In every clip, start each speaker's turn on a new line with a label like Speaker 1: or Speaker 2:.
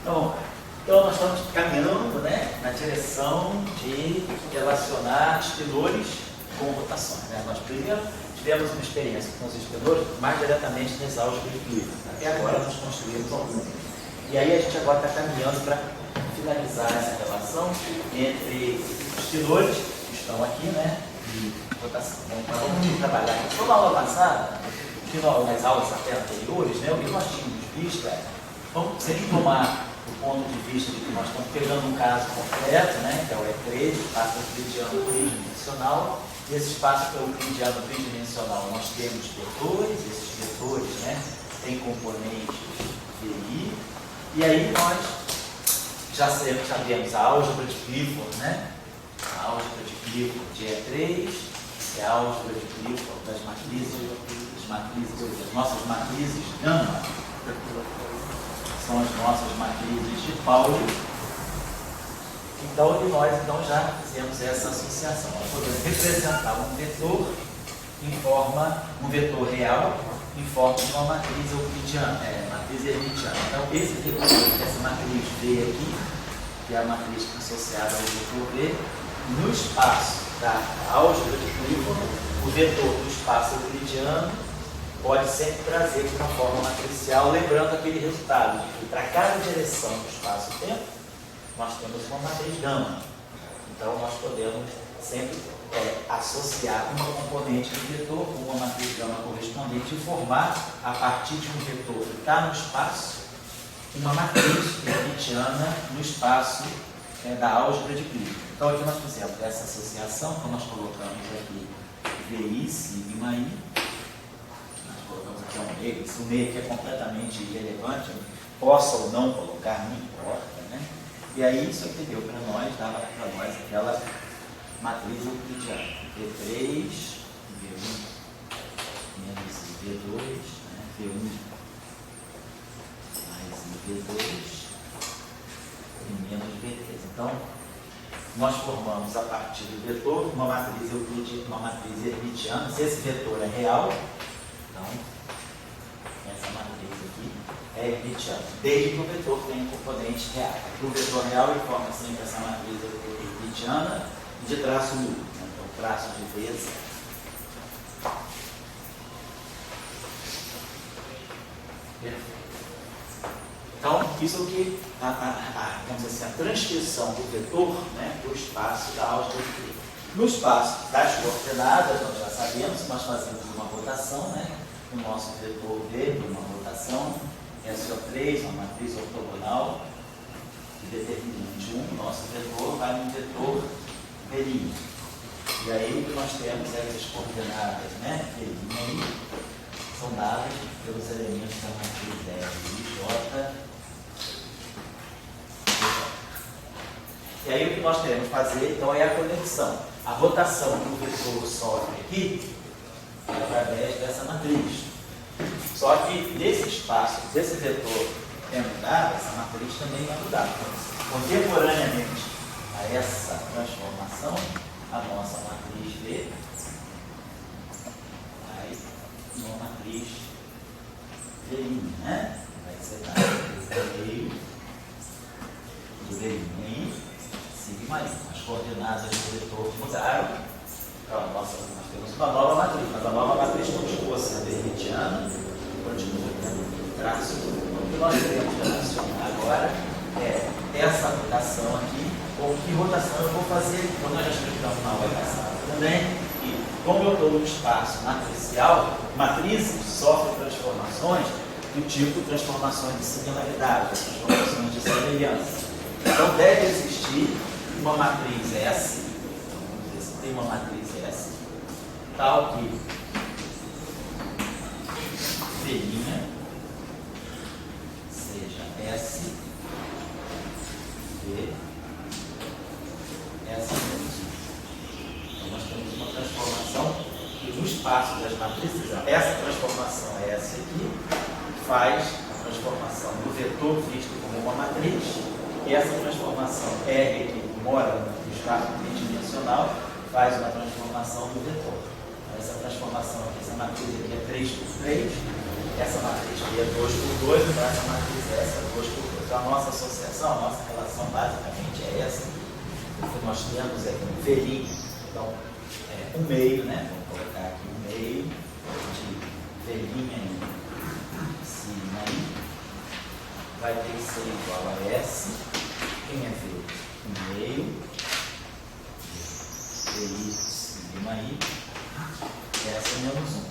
Speaker 1: Então nós estamos caminhando, né, na direção de relacionar espinores com rotações. Né? Nós primeiro tivemos uma experiência com os espinores mais diretamente nas aulas de Clive. Até agora nós construímos alguns. E aí a gente agora está caminhando para finalizar essa relação entre os espinores que estão aqui, né, e rotação. Então vamos trabalhar. Só na aula passada, nas aulas até anteriores, né, o que nós tínhamos visto é, vamos sempre tomar o ponto de vista de que nós estamos pegando um caso concreto, né, que é o E3, o espaço euclidiano tridimensional. Nesse espaço euclidiano tridimensional nós temos vetores, esses vetores, né, têm componentes VI, e aí nós já vemos a álgebra de Clifford, né, a álgebra de Clifford de E3, é a álgebra de Clifford das matrizes, as nossas matrizes gama, são as nossas matrizes de Pauli. Então, nós já fizemos essa associação. Nós podemos representar um vetor um vetor real, em forma de uma matriz euclidiana, matriz hermitiana. Então, esse vetor, essa matriz V aqui, que é a matriz associada ao vetor V, no espaço da álgebra de Clifford, o vetor do espaço euclidiano pode sempre trazer de uma forma matricial, lembrando aquele resultado de que para cada direção do espaço-tempo, nós temos uma matriz gama. Então, nós podemos sempre associar uma componente do vetor com uma matriz gama correspondente e formar, a partir de um vetor que está no espaço, uma matriz hermitiana no espaço da álgebra de Clifford. Então, aqui nós fizemos essa associação, então nós colocamos aqui VI, sigma I, colocamos aqui um meio, esse meio que é completamente irrelevante, possa ou não colocar, não importa, né? E aí isso aqui deu para nós, dava para nós aquela matriz euclidiana, V3, V1 menos V2, né? V1 mais V2 e menos V3. Então, nós formamos a partir do vetor uma matriz euclidiana, uma matriz hermitiana. Se esse vetor é real, então, essa matriz aqui é hermitiana, desde que o vetor tenha componentes reais. O vetor real ele forma sempre essa matriz hermitiana de traço nulo, né? Então, traço de V é zero. Perfeito. Então, isso é o que vamos dizer assim, a transcrição do vetor, né, do espaço da álgebra de Clifford. No espaço das coordenadas, nós já sabemos que nós fazemos uma rotação, né? O nosso vetor V, uma rotação, SO3, uma matriz ortogonal, que determinante 1, nosso vetor vai no vetor V'. E aí o que nós temos essas coordenadas, né? V' aí, são dadas pelos elementos da matriz F e J. E aí o que nós queremos fazer, então, é a conexão. A rotação que o vetor sofre aqui é através dessa matriz. Só que nesse espaço, desse vetor tendo dado, essa matriz também vai mudar. Então, contemporaneamente a essa transformação, a nossa matriz V vai numa matriz V', né? Vai ser dada do meio do V', sigma I. As coordenadas do vetor mudaram. Então, nós temos uma nova matriz, mas a nova matriz continua sendo hermitiana, continua tendo traço. Então, o que nós queremos relacionar agora é essa rotação aqui, ou que rotação eu vou fazer, como nós já explicamos na aula passada também, e como eu estou no espaço matricial, matrizes sofrem transformações do tipo transformações de similaridade, transformações de semelhança. Então, deve existir uma matriz S, então, vamos dizer, se tem uma matriz S, tal que V' seja S, V, S menos I. Então, nós temos uma transformação que no espaço das matrizes, essa transformação S aqui, faz a transformação do vetor visto como uma matriz, e essa transformação R que mora no espaço tridimensional faz uma transformação do vetor. Então, essa transformação aqui, essa matriz aqui é 3 por 3, essa matriz aqui é 2 por 2, então essa matriz S é 2 por 2. Então, a nossa associação, a nossa relação basicamente é essa. O que nós temos é um velhinho, então, um meio, né? Vamos colocar aqui um meio de velhinha em cima aí. Vai ter que ser igual a S. Quem é V? Um meio. VI cima aí. S menos 1.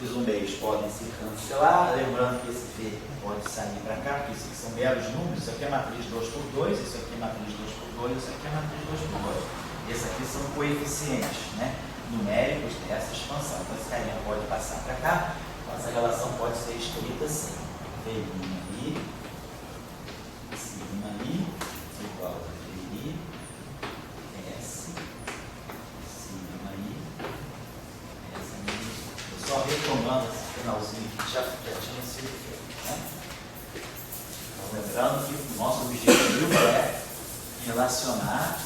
Speaker 1: Os meios podem se cancelar, lembrando que esse V pode sair para cá, porque isso aqui são meros números, isso aqui é matriz 2×2, isso aqui é matriz 2×2, isso aqui é matriz 2×2. Esses aqui são coeficientes, né, numéricos dessa expansão. Então esse carinha pode passar para cá, então essa relação pode ser escrita assim, V' aí, sigma I, igual a VI, S, sigma I, só retomando esse finalzinho que já tinha sido feito. Né? Então, lembrando que o nosso objetivo é relacionar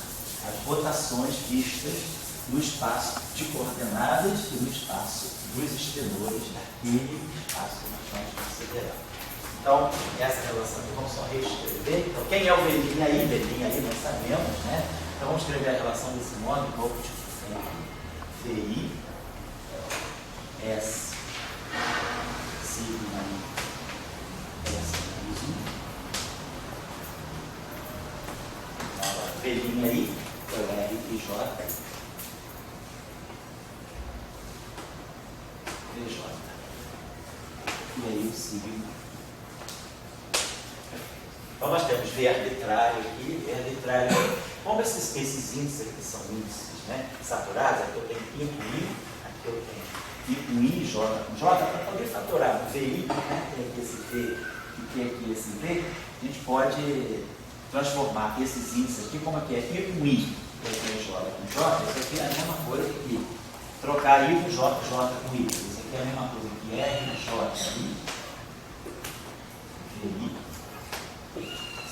Speaker 1: as rotações vistas no espaço de coordenadas e no espaço dos estenores daquele espaço que nós estamos considerando. Então, essa relação aqui vamos só reescrever. Então, quem é o velhinho aí? Velhinho aí nós sabemos, né? Então, vamos escrever a relação desse modo, um pouco de VI. S, sigma I, S menos 1. Agora, velhinha aí, R e J. VJ. E aí o sigma. Então nós temos V arbitrário aqui, V arbitrário. Como esses índices aqui são índices, né, saturados, aqui eu tenho pico I, aqui eu tenho pico I, J para poder fatorar o VI, né? Tem aqui esse V e tem aqui esse V, a gente pode transformar esses índices aqui como aqui é pico I, que é J com J, isso aqui é a mesma coisa que trocar I com J com I, isso aqui é a mesma coisa que R, J, I, VI,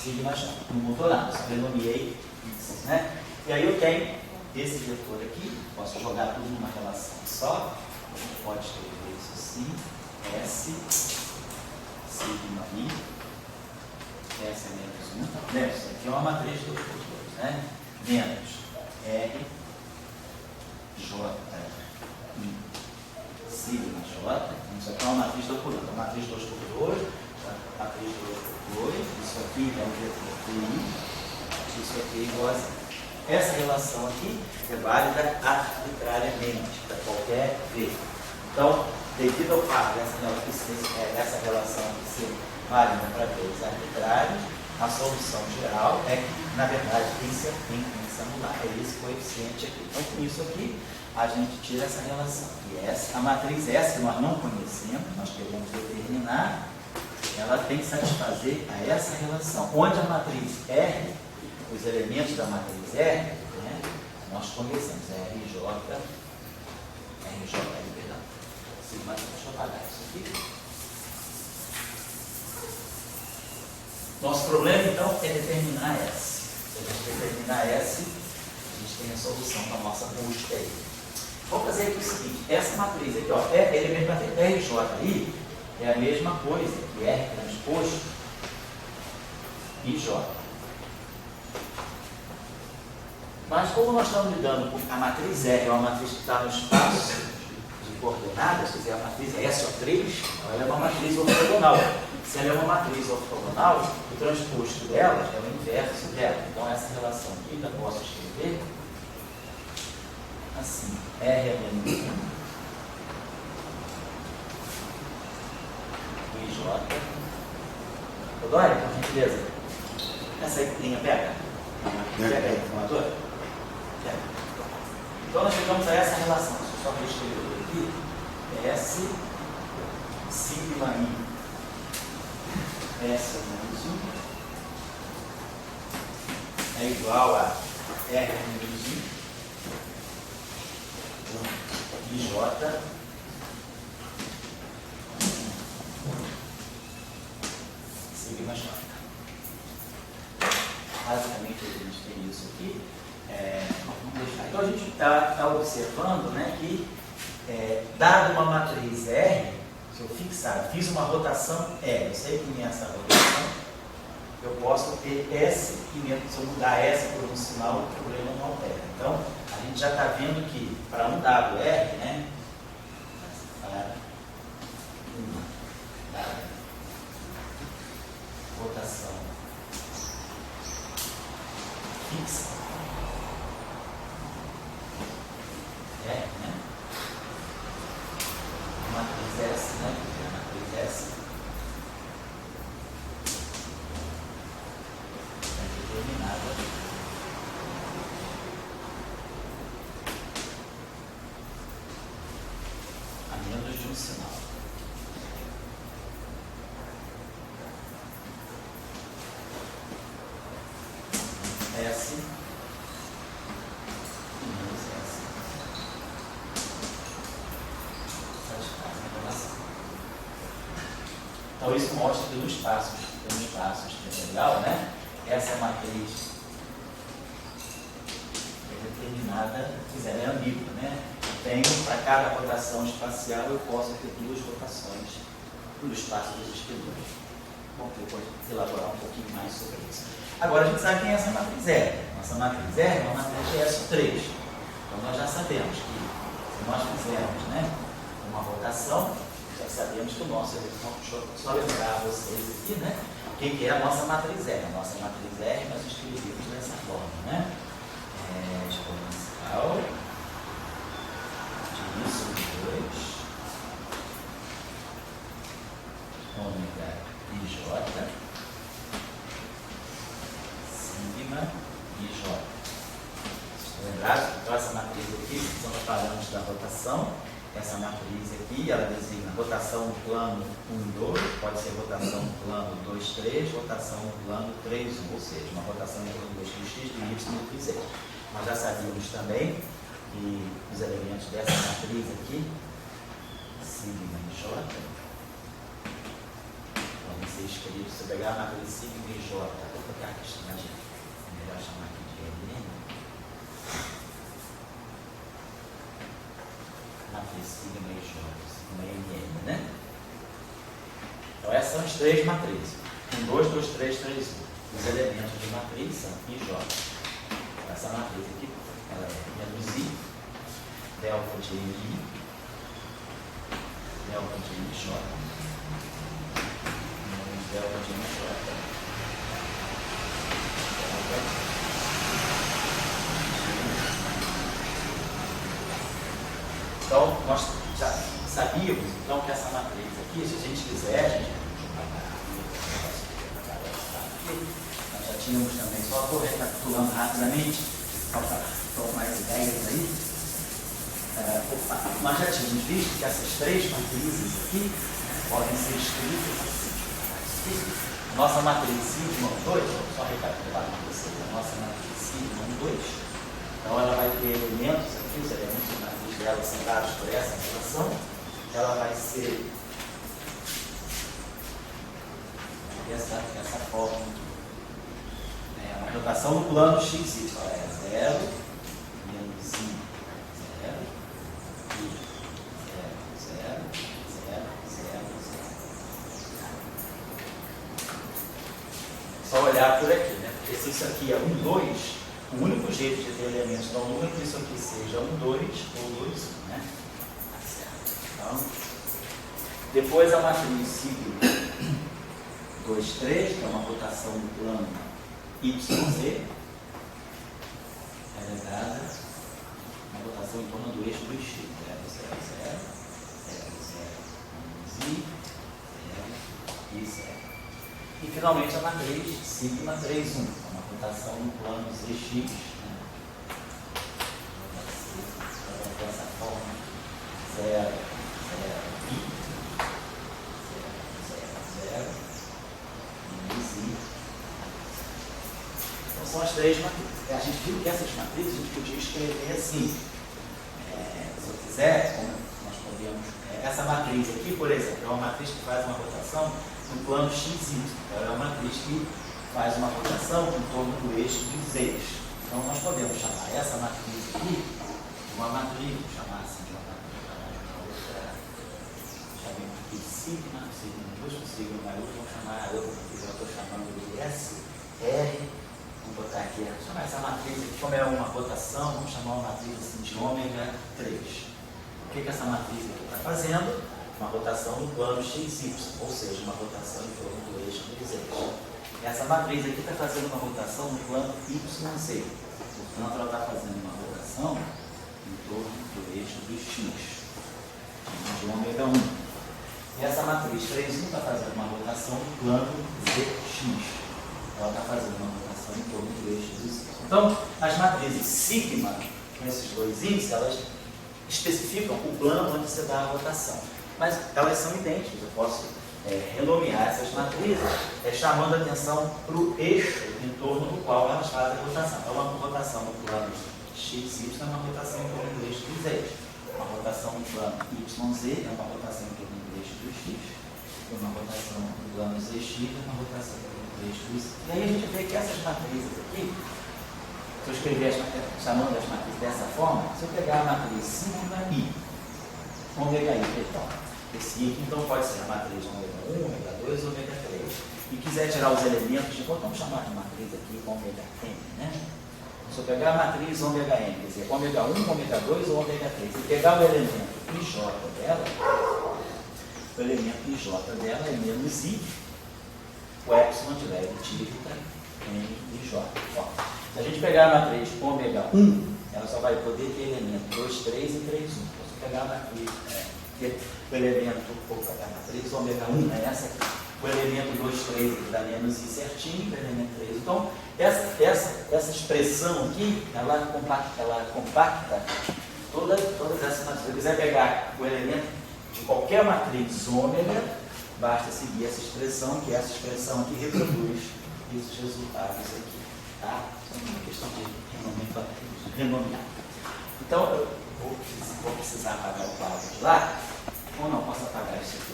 Speaker 1: sigma J. Não mudou nada, só renomeei índices, né? E aí eu tenho esse vetor aqui, posso jogar tudo numa relação só. Pode escrever isso assim, S, sigma I, S é menos 1, né? Isso aqui é uma matriz 2×2, né? Menos R, J, I, sigma J, isso aqui é uma matriz 2×2, uma matriz 2×2, matriz 2×2, isso aqui é um vetor VI, isso aqui é igualzinho. Essa relação aqui é válida arbitrariamente para qualquer V. Então, devido ao fato dessa relação aqui ser válida para Vs arbitrários, a solução geral é que, na verdade, tem que se anular. É esse coeficiente aqui. Então, com isso aqui, a gente tira essa relação. E essa, a matriz S, que nós não conhecemos, nós queremos determinar, ela tem que satisfazer a essa relação. Onde a matriz R, os elementos da matriz R, né, nós conhecemos, RJ, perdão. Sigma, deixa eu apagar isso aqui. Nosso problema, então, é determinar S. Se a gente determinar S, a gente tem a solução para a nossa busca aí. Vamos fazer aqui o seguinte, essa matriz aqui, ó, elemento da matriz RJ aí, é a mesma coisa que R transposto IJ. Mas como nós estamos lidando com a matriz R, é uma matriz que está no espaço de coordenadas, quer dizer, a matriz SO3, ela é uma matriz ortogonal. Se ela é uma matriz ortogonal, o transposto dela é o inverso dela. Então essa relação aqui eu posso escrever assim, R é menos 1, IJ. Dória, por gentileza, essa linha pega? Pega aí, informador? Então nós chegamos a essa relação, deixa eu só reescrever aqui, S, sigma I, S menos 1, é igual a R menos 1, IJ, sigma J. Basicamente a gente tem isso aqui. Então a gente está observando, né, que dada uma matriz R, eu fixar, fiz uma rotação E, eu sei que nessa rotação eu posso ter S, e se eu mudar S por um sinal, o problema não altera. Então, a gente já está vendo que para um dado R, né, para uma dada rotação fixa, R, né, matriz S, né, a matriz S, determinada a menos de um sinal. S menos S. Satisfaz a relação. Então isso mostra que nos passos trivial, né? Essa matriz é determinada, é ambígua, né? Tenho, para cada rotação espacial, eu posso ter duas rotações no espaço dos esquilões. Bom, depois elaborar um pouquinho mais sobre isso. Agora a gente sabe quem é essa matriz R. Nossa matriz R é uma matriz de SO3. Então nós já sabemos que, se nós fizermos, né, uma rotação, já sabemos que o nosso, deixa eu só lembrar vocês aqui, né? O que é a nossa matriz R? A nossa matriz R nós escrevemos dessa forma, né? Exponencial de I sobre 2 ômega IJ sigma IJ. Lembraram? Então essa matriz aqui, nós falamos da rotação. Essa matriz aqui, ela designa rotação no plano 1 e 2, pode ser rotação no plano 2, 3, rotação no plano 3, 1, ou seja, uma rotação no plano 2, x, de y e z. Nós já sabíamos também que os elementos dessa matriz aqui, sigma e j, podem ser escritos, se eu pegar a matriz sigma e j, vou colocar a questão de, melhor chamar aqui de LN, matriz sigma e j, sigma e n, né? Então essas são as três matrizes. 1, 2, 2, 3, 3, 1. Os elementos de matriz são I, J. Essa matriz aqui, ela é menos I, delta de I, delta de IJ, menos delta de IJ, delta. Então, nós já sabíamos então, que essa matriz aqui, se a gente quiser, nós já tínhamos também, só estou recapitulando rapidamente, para mais ideias aí. Nós já tínhamos visto que essas três matrizes aqui podem ser escritas assim. Nossa matriz sigma 2, vou só recapitular para vocês, a nossa matriz sigma 2, então ela vai ter elementos aqui, os elementos de matriz dela são dados por essa relação, ela vai ser essa forma, uma rotação no plano x, y, é 0, menos I, 0, I, 0, 0, 0, 0, 0. Só olhar por aqui, né? Porque se isso aqui é 1, 2, o único jeito de ter elementos não nulo é que isso aqui seja 1, 2 ou 2, 1, né? Então, depois a matriz sigma 2, 3, que é uma rotação do plano YZ, ela é dada uma rotação em torno do eixo do X, 0, 0, 0, 0, 0, menos I, 0 e 0. E finalmente a matriz sigma 3, 1, uma rotação no plano ZX, né? Dessa forma, 0, 0, I, 0, 0, 0, menos I. Então são as três matrizes. A gente viu que essas matrizes a gente podia escrever assim. Se eu quiser, como nós podemos. Essa matriz aqui, por exemplo, é uma matriz que faz uma rotação no plano XY. Então, é uma matriz que faz uma rotação em torno do eixo dos eixos. Então, nós podemos chamar essa matriz aqui de uma matriz, vou chamar assim de uma matriz, chamei aqui sigma 2 com sigma maiúsculo, vamos chamar a outra matriz, eu estou chamando de SR. Vamos botar aqui, vamos chamar essa matriz aqui, como é uma rotação, vamos chamar uma matriz assim de ômega 3. O que essa matriz aqui está fazendo? Uma rotação no plano XY, ou seja, uma rotação em torno do eixo dos eixos. Essa matriz aqui está fazendo uma rotação no plano YZ. Portanto, ela está fazendo uma rotação em torno do eixo do X, de ômega 1. E essa matriz 3,1 está fazendo uma rotação no plano ZX. Ela está fazendo uma rotação em torno do eixo do Y. Então, as matrizes sigma, com esses dois índices, elas especificam o plano onde você dá a rotação. Mas elas são idênticas. Eu posso renomear essas matrizes chamando a atenção para o eixo em torno do qual elas fazem a rotação. Então, uma rotação no plano XY é uma rotação em torno do eixo dos eixos. Uma rotação no plano YZ é uma rotação em torno do eixo do X. E uma rotação no plano ZX é uma rotação em torno do eixo do Y. E aí a gente vê que essas matrizes aqui, se eu escrever chamando as matrizes dessa forma, se eu pegar a matriz sigma I, ômega I, então, esse I aqui então pode ser a matriz ômega 1, ômega 2, ômega 3. E quiser tirar os elementos de vamos chamar de matriz aqui ômega M, né? Se eu pegar a matriz ômega M, quer dizer, ômega 1, ômega 2 ou ômega 3, e pegar o elemento IJ dela, o elemento IJ dela é menos I, o epsilon de leve típica M IJ. Ó, se a gente pegar a matriz ômega 1, ela só vai poder ter elemento 2, 3 e 3, 1. Então, se eu pegar a matriz, o elemento, a matriz ômega 1, né, essa aqui, o elemento 2, 3 aqui dá menos I certinho, o elemento 3. Então, essa expressão aqui, ela compacta todas essas matrizes. Se eu quiser pegar o elemento de qualquer matriz ômega, basta seguir essa expressão, que essa expressão aqui reproduz esses resultados aqui. Tá? Isso é uma questão de renomear. Então, eu vou precisar apagar o quadro de lá, ou não, posso apagar isso aqui.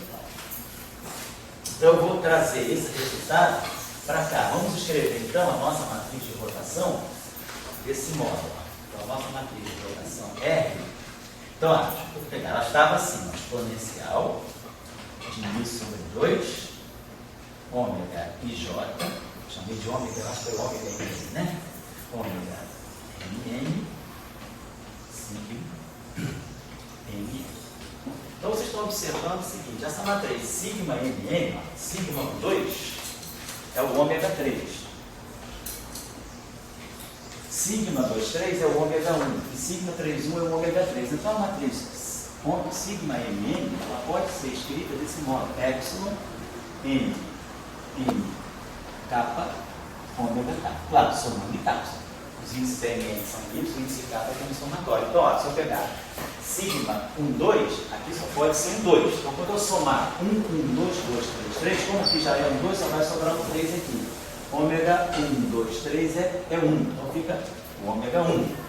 Speaker 1: Então, eu vou trazer esse resultado para cá. Vamos escrever, então, a nossa matriz de rotação desse modo. Então, a nossa matriz de rotação R. Então, deixa eu pegar. Ela estava assim, exponencial de I sobre 2, ômega IJ, chamei de ômega, eu acho que é ômega M, né? Ômega MN, sigma, M. Então, vocês estão observando o seguinte, essa matriz sigma MN, sigma 2, é o ômega 3. Sigma 2, 3 é o ômega 1. E sigma 3, 1 é o ômega 3. Então, a matriz sigma MN, ela pode ser escrita desse modo. Epsilon, M, M, kappa, ômega K. Claro, somando de kappa. Os índices MN são Y, o índice K é um somatório. Então, ó, se eu pegar sigma 1, 2, aqui só pode ser um 2. Então, quando eu somar 1, 1, 2, 2, 3, 3, como aqui já é um 2, só vai sobrar um 3 aqui. Ômega 1, 2, 3 é 1. Então, fica o ômega 1.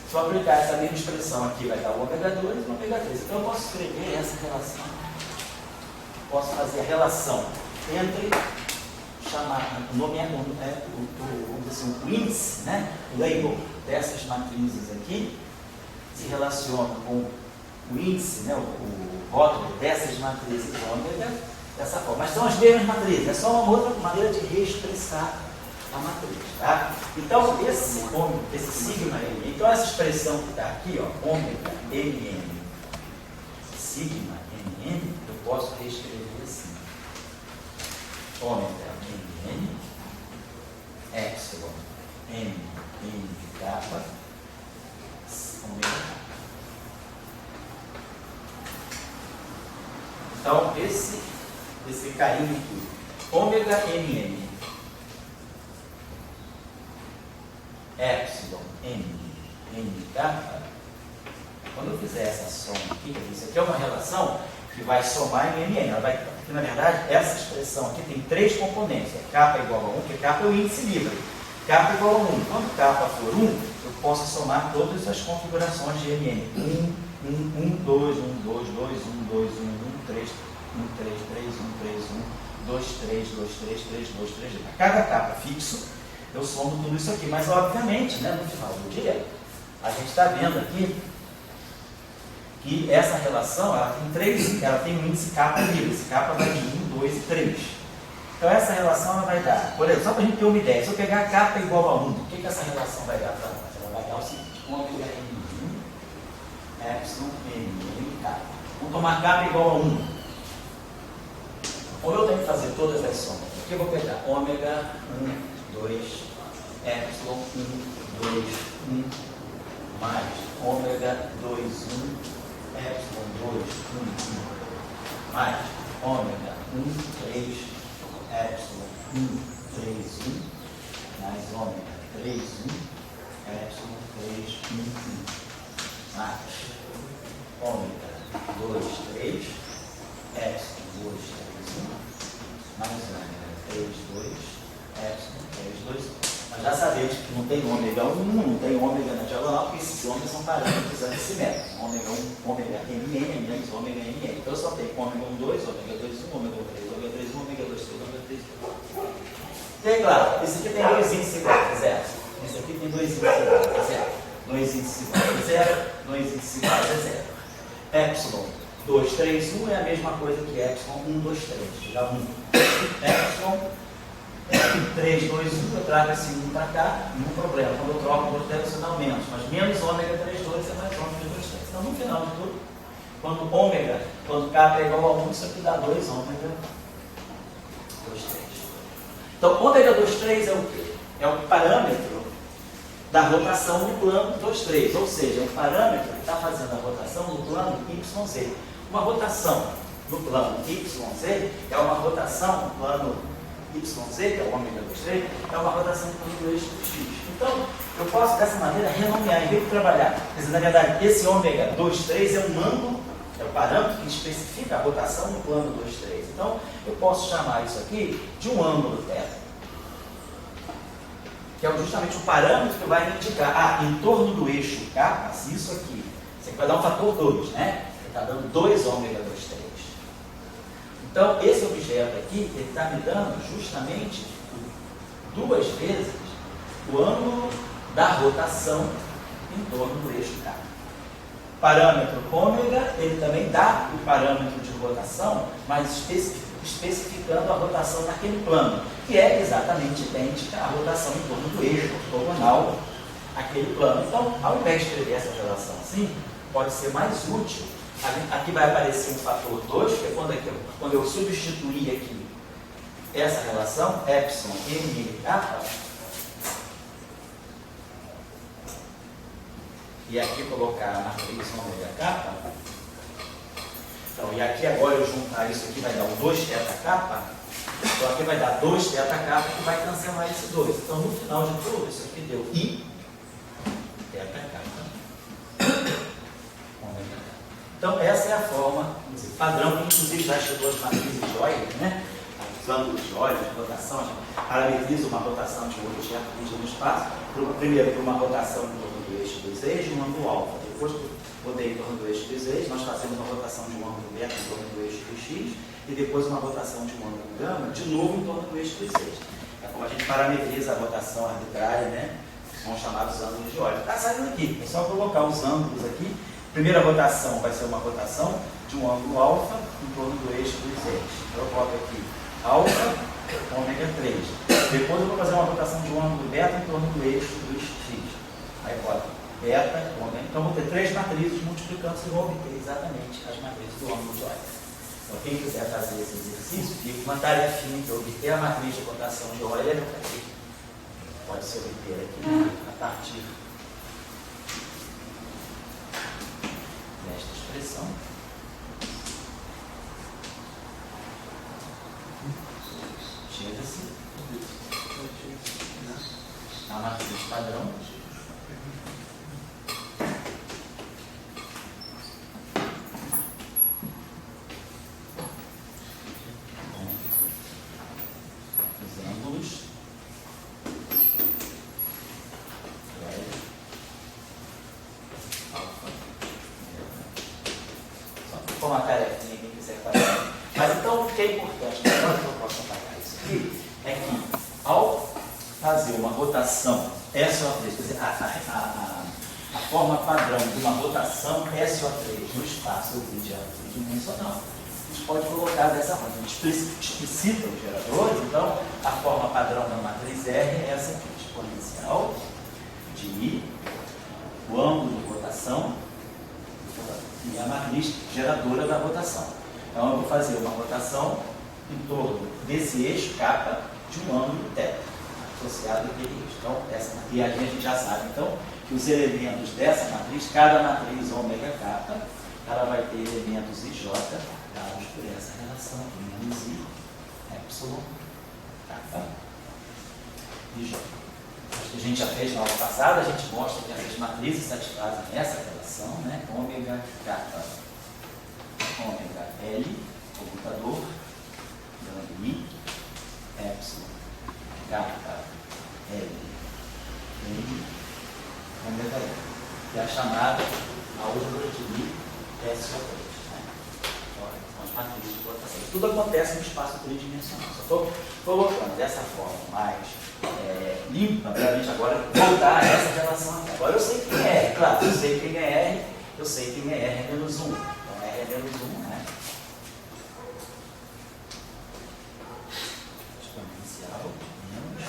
Speaker 1: Se eu aplicar essa mesma expressão aqui, vai dar o ômega 2 e o ômega 3. Então, eu posso escrever essa relação. Posso fazer a relação entre o nome o índice, né? O label dessas matrizes aqui se relaciona com o índice, né? o rótulo dessas matrizes ômega dessa forma. Mas são as mesmas matrizes, é só uma outra maneira de reexpressar a matriz. Tá? Então, esse sigma M, então essa expressão que está aqui, ó, ômega MN, sigma MN, eu posso reescrever assim. Ômega MN, epsilon M de kappa, ômega K. Então, esse carinho aqui, ômega MN, epsilon M kappa, quando eu fizer essa soma aqui, isso aqui é uma relação que vai somar em MN. Porque, na verdade, essa expressão aqui tem 3 componentes. É kappa igual a 1, porque kappa é o índice livre. Kappa igual a 1. Quando kappa for 1, eu posso somar todas as configurações de MN. 1, 2, 1, 2, 2, 1, 2, 1, 1, 3, 1, 3, 3, 1, 3, 1, 2, 3, 2, 3, 3, 2, 3. A cada capa fixo, eu somo tudo isso aqui. Mas, obviamente, né, no final do dia, a gente está vendo aqui E essa relação, ela tem um índice kappa livre. Esse kappa vai de 1, 2 e 3. Então essa relação ela vai dar, por exemplo, só para a gente ter uma ideia, se eu pegar kappa igual a 1, o que essa relação vai dar para nós? Ela vai dar o seguinte, ômega N1, epsilon N kappa. Vamos tomar kappa igual a 1. Ou eu tenho que fazer todas as somas. Aqui eu vou pegar ômega 1, 2, epsilon 1, 2, 1, mais ômega 2, 1, epsilon 2, 1, mais ômega 1, 3, epsilon 1, 3, 1, mais ômega 3, 1, epsilon 3, 1, 1, mais ômega 2, 3, epsilon 2, 3, 1, mais ômega 3, 2, epsilon 3, 2. Nós já sabemos que não tem ômega 1, não tem ômega na diagonal, porque esses ômegas são parâmetros assimétricos. Ômega 1, ômega MN, menos ômega MN. Então eu só tenho ômega 1, 2, ômega 2, 1, ômega 3, ômega 3, 1, ômega 2, 3, ômega 3, 1. E aí, claro, esse aqui tem dois índices iguais a zero. Esse aqui tem dois índices iguais a zero. Dois índices iguais a zero, dois índices iguais a zero. Epsilon 2, 3, 1 é a mesma coisa que epsilon 1, 2, 3. Já 1. Epsilon 3, 2, 1, eu trago esse 1 para cá, nenhum problema. Quando eu troco, eu deve ser não menos. Mas menos ômega 3, 2 é mais ômega 2, 3. Então, no final de tudo, quando K é igual a 1, isso aqui dá 2 ômega 2, 3. Então, ômega 2, 3 é o quê? É o parâmetro da rotação no plano 2, 3. Ou seja, é o parâmetro que está fazendo a rotação no plano YZ. Uma rotação no plano YZ é uma rotação no plano YZ, que é o ômega 2, 3, é uma rotação do eixo X. Então, eu posso, dessa maneira, renomear, em vez de trabalhar. Quer dizer, na verdade, esse ômega 2, 3 é um ângulo, é o parâmetro que especifica a rotação no plano 2, 3. Então, eu posso chamar isso aqui de um ângulo θ, que é justamente o parâmetro que vai me indicar, em torno do eixo K, se isso aqui vai dar um fator 2, né? Ele está dando 2 ômega 2, 3. Então, esse objeto aqui, ele está me dando justamente 2 vezes o ângulo da rotação em torno do eixo K. Parâmetro ômega, ele também dá o parâmetro de rotação, mas especificando a rotação naquele plano, que é exatamente idêntica à rotação em torno do eixo ortogonal àquele plano. Então, ao invés de escrever essa relação assim, pode ser mais útil. Aqui vai aparecer um fator 2, que é quando eu substituir aqui essa relação, epsilon n kappa, e aqui colocar a matriz ômega kappa. Então, e aqui agora eu juntar isso aqui vai dar um 2 θ kappa. Então aqui vai dar 2 θ kappa que vai cancelar esse 2. Então no final de tudo, isso aqui deu I θ kappa. Então essa é a forma padrão que inclusive já estudou as matrizes de Euler, né? Os ângulos de Euler, de rotação, parametriza uma rotação de um objeto no espaço, primeiro por uma rotação em torno do eixo dos eixos, um ângulo alfa. Depois rodei em torno do eixo dos eixos, nós fazemos uma rotação de um ângulo beta em torno do eixo do x, e depois uma rotação de um ângulo gama, de novo em torno do eixo dos eixos. É como a gente parametriza a rotação arbitrária, né? Que são chamados ângulos de Euler. Está saindo aqui, é só colocar os ângulos aqui. Primeira rotação vai ser uma rotação de um ângulo alfa em torno do eixo dos eixos. Então eu boto aqui alfa, ômega 3. Depois eu vou fazer uma rotação de um ângulo beta em torno do eixo dos x. Aí eu boto beta, ômega. Então vou ter 3 matrizes multiplicando-se e vou obter exatamente as matrizes do ângulo de Euler. Então quem quiser fazer esse exercício, fica uma tarefinha para obter a matriz de rotação de Euler, pode se obter aqui a partir desta expressão. Chega-se a matriz padrão. Os ângulos alfa. Só for uma tarefinha, quem quiser fazer. Mas então o que é importante, agora que eu posso apagar isso aqui, é que ao fazer uma rotação, essa é uma vez, quer dizer, a forma padrão de uma rotação SO3 no espaço euclidiano tridimensional, a gente pode colocar dessa forma. A gente explicita os geradores, então a forma padrão da matriz R é essa aqui, exponencial de o ângulo de rotação e a matriz geradora da rotação. Então eu vou fazer uma rotação em torno desse eixo kappa de um ângulo θ associado àquele eixo. Então, e aqui a gente já sabe então que os elementos dessa matriz, cada matriz ômega kappa, ela vai ter elementos IJ dados por essa relação aqui, menos I, epsilon, kappa, IJ. Acho que a gente já fez na aula passada, a gente mostra que essas matrizes satisfazem essa relação, né? Ômega kappa, ômega L, computador, dando I, epsilon, kappa, L, N, ômega L, que é a chamada álgebra de Lie SO3. São as matrizes de rotação. Tudo acontece no espaço tridimensional. Só estou colocando dessa forma mais limpa para a gente agora voltar a essa relação aqui. Agora eu sei quem é R, claro, eu sei quem é R, eu sei quem é R é menos 1. Então R é menos 1, né? Exponencial menos.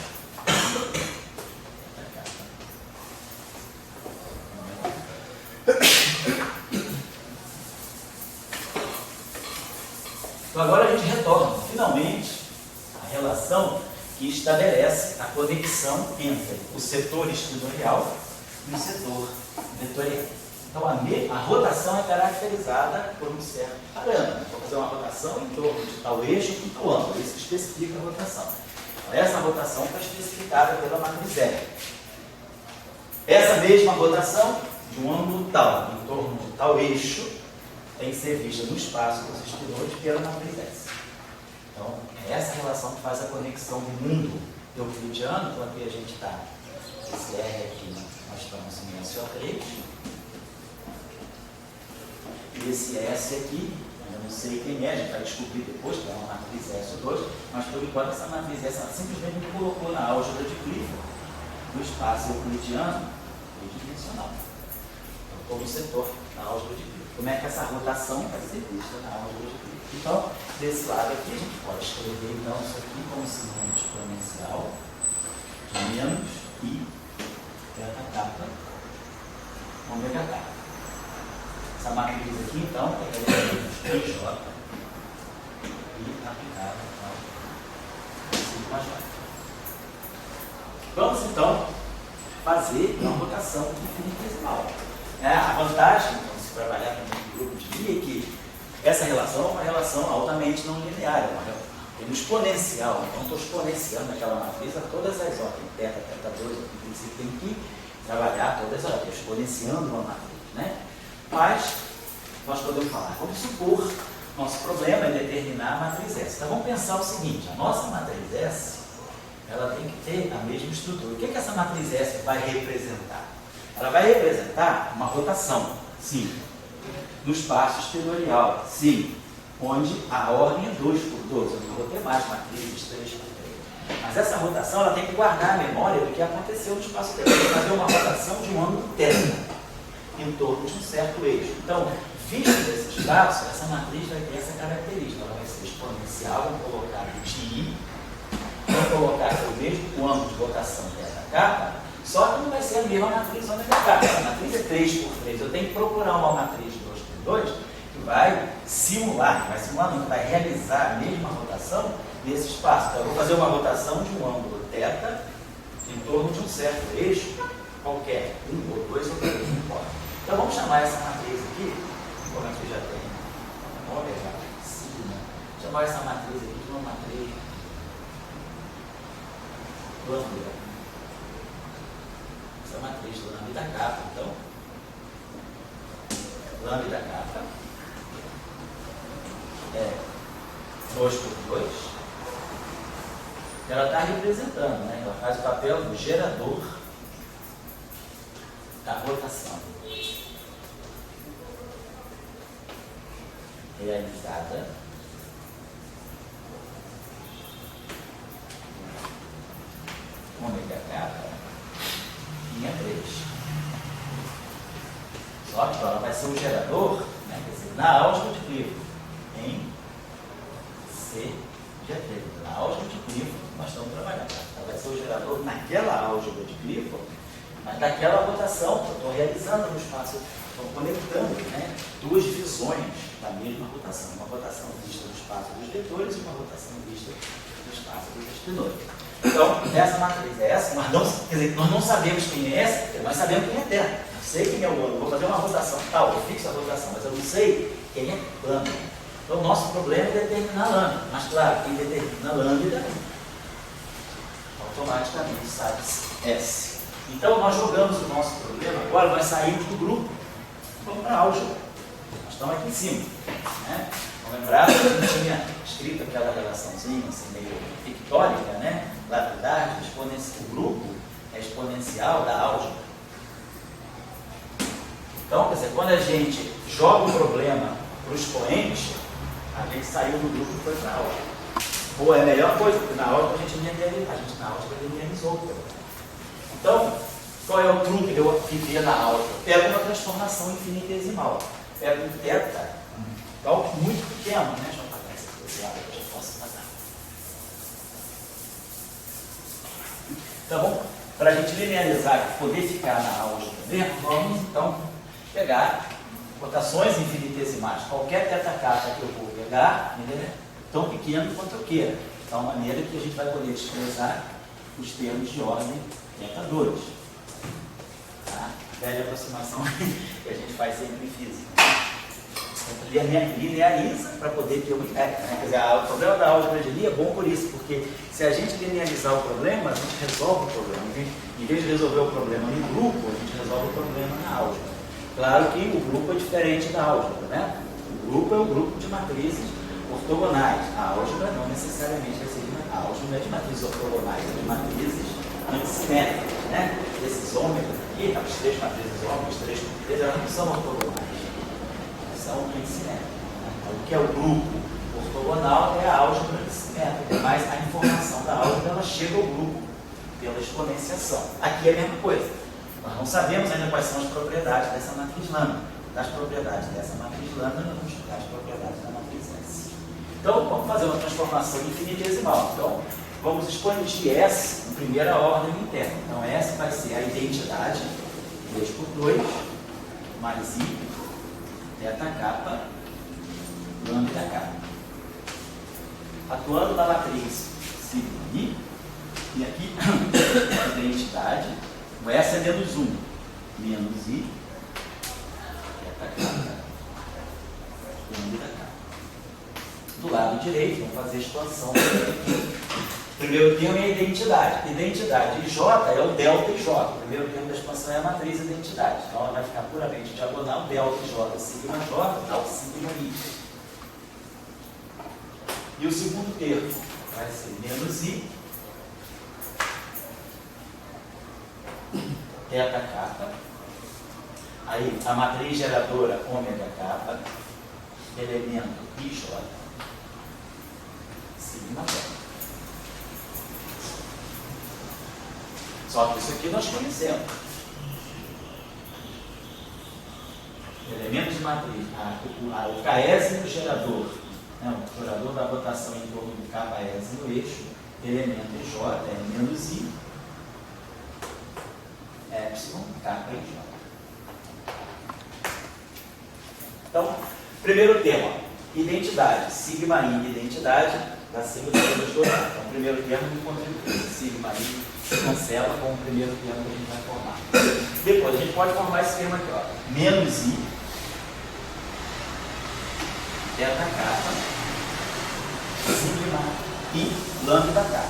Speaker 1: Então agora a gente retorna, finalmente, a relação que estabelece a conexão entre o setor espinorial e o setor vetorial. Então a rotação é caracterizada por um certo parâmetro. Vou fazer uma rotação em torno de tal eixo com tal ângulo, isso especifica a rotação. Então, essa rotação está especificada pela matriz R. Essa mesma rotação de um ângulo tal, em torno de tal eixo, tem que ser vista no espaço dos espinores pela matriz S. Então, é essa relação que faz a conexão do mundo euclidiano. Então, aqui a gente está, esse R aqui, nós estamos em SO3, e esse S aqui, eu não sei quem é, a gente vai descobrir depois, que é uma matriz SO2, mas por enquanto essa matriz S ela simplesmente me colocou na álgebra de Clifford, do espaço euclidiano tridimensional. Então, como setor na álgebra de Clifford. Como é que essa rotação vai ser vista na álgebra de Clifford? Então, desse lado aqui, a gente pode escrever então isso aqui como seguinte exponencial de menos I delta kappa ômega kappa. Essa matriz aqui, então, é elementos IJ e aplicada ao sigma J. Vamos então fazer uma rotação infinitesimal. A vantagem, então, se trabalhar com um grupo de Lie, é que essa relação é uma relação altamente não linear, é um exponencial. Então, estou exponenciando aquela matriz a todas as ordens, θ, θ2, em princípio tem que trabalhar todas as ordens, exponenciando uma matriz, né? Mas, nós podemos falar, vamos supor, nosso problema é determinar a matriz S. Então, vamos pensar o seguinte, a nossa matriz S, ela tem que ter a mesma estrutura. O que essa matriz S vai representar? Ela vai representar uma rotação, sim, no espaço espinorial, sim, onde a ordem é 2 por 2, eu não vou ter mais matrizes 3 por 3. Mas essa rotação ela tem que guardar a memória do que aconteceu no espaço tempo. Tem que fazer uma rotação de um ângulo θ em torno de um certo eixo. Então, visto desse espaço, essa matriz vai ter essa característica. Ela vai ser exponencial, vamos colocar de I, vamos colocar o mesmo ângulo de rotação θ, só que não vai ser a mesma matriz ômega kappa. A matriz é 3 por 3. Eu tenho que procurar uma matriz 2 por 2 que vai simular, não, vai realizar a mesma rotação nesse espaço. Então, eu vou fazer uma rotação de um ângulo θ em torno de um certo eixo qualquer, 1 ou 2 ou 3, não importa. Então, vamos chamar essa matriz aqui, como aqui já tem ômega, sigma, chamar essa matriz aqui de uma matriz lambda. Essa matriz do lambda kappa, então, lambda kappa é 2 por 2. Ela está representando, né? Ela faz o papel do gerador da rotação realizada ômega kappa linha 3 Então, ela vai ser o gerador, né, quer dizer, na álgebra de Clifford, em CG3. Na álgebra de Clifford, nós estamos trabalhando. Ela vai ser o gerador naquela álgebra de Clifford, mas daquela rotação que eu estou realizando no espaço, estou conectando, né, duas divisões da mesma rotação. Uma rotação vista do espaço dos vetores e uma rotação vista do espaço dos espinores. Então, essa matriz é essa, nós não sabemos quem é essa, porque nós sabemos quem é terra. Eu sei quem é o ângulo, vou fazer uma rotação tal, eu fixo a rotação, mas eu não sei quem é lambda. Então, o nosso problema é determinar lambda. Mas, claro, quem determina lambda, automaticamente sabe S. Então, nós jogamos o nosso problema, agora nós saímos do grupo, vamos para a álgebra. Nós estamos aqui em cima. Né? Vamos lembrar que a gente tinha escrito aquela relaçãozinha assim, meio pictórica, né? Lapidária, o grupo é exponencial da álgebra. Então, quer dizer, quando a gente joga o problema para o expoente, a gente saiu do grupo e foi para a álgebra. Ou é a melhor coisa, porque na álgebra a gente linearizou o problema. Então, qual é o truque de eu viver na álgebra? Pego uma transformação infinitesimal. Pego um teta, algo muito pequeno, né? Deixa eu apagar essa coisa que eu já posso passar. Então, para a gente linearizar e poder ficar na álgebra mesmo, vamos então pegar rotações infinitesimais. Qualquer teta k que eu vou pegar, ele é tão pequeno quanto eu queira. De tal maneira que a gente vai poder expressar os termos de ordem teta 2. Tá? Velha aproximação que a gente faz sempre em física. Lineariza para poder ter uma ideia. Né? Quer dizer, o problema da álgebra de Lie é bom por isso, porque se a gente linearizar o problema, a gente resolve o problema. Em vez de resolver o problema em grupo, a gente resolve o problema na álgebra. Claro que o grupo é diferente da álgebra. Né? O grupo é o grupo de matrizes ortogonais. A álgebra não necessariamente vai ser de matrizes. A álgebra não é de matrizes ortogonais, é de matrizes antissimétricas. Né? Esses ômegas aqui, as três matrizes ômegas, os três matrizes, elas não são ortogonais. São antissimétricas. Então, o que é o grupo ortogonal é a álgebra antissimétrica, mas a informação da álgebra ela chega ao grupo pela exponenciação. Aqui é a mesma coisa. Nós não sabemos ainda quais são as propriedades dessa matriz lambda. Das propriedades dessa matriz lambda, nós vamos estudar as propriedades da matriz S. Então, vamos fazer uma transformação infinitesimal. Então, vamos expandir S em primeira ordem interna. Então, S vai ser a identidade 2 por 2 mais I teta k lambda k. Atuando na matriz sigma I, e aqui identidade, o S é menos 1, menos I teta k lambda k. Do lado direito, vamos fazer a expansão. O primeiro termo é a identidade. Identidade IJ é o delta IJ. O primeiro termo da expansão é a matriz identidade. Então ela vai ficar puramente diagonal, delta IJ, sigma J, tal, sigma I. E o segundo termo vai ser menos I, teta k. Aí a matriz geradora ômega k, elemento IJ, sigma J. Só que isso aqui nós conhecemos. Elementos de matriz. O késimo gerador. Né, o gerador da rotação em torno do késimo no eixo. Elemento J é menos I. Epsilon, K e J. Então, primeiro tema. Identidade. Sigma I, identidade da sigma dos dois. Então, o primeiro termo me contribui. Sigma I cancela com o primeiro termo que a gente vai formar. Depois, a gente pode formar esse termo aqui, ó. Menos I, teta k, sigma I, lambda k.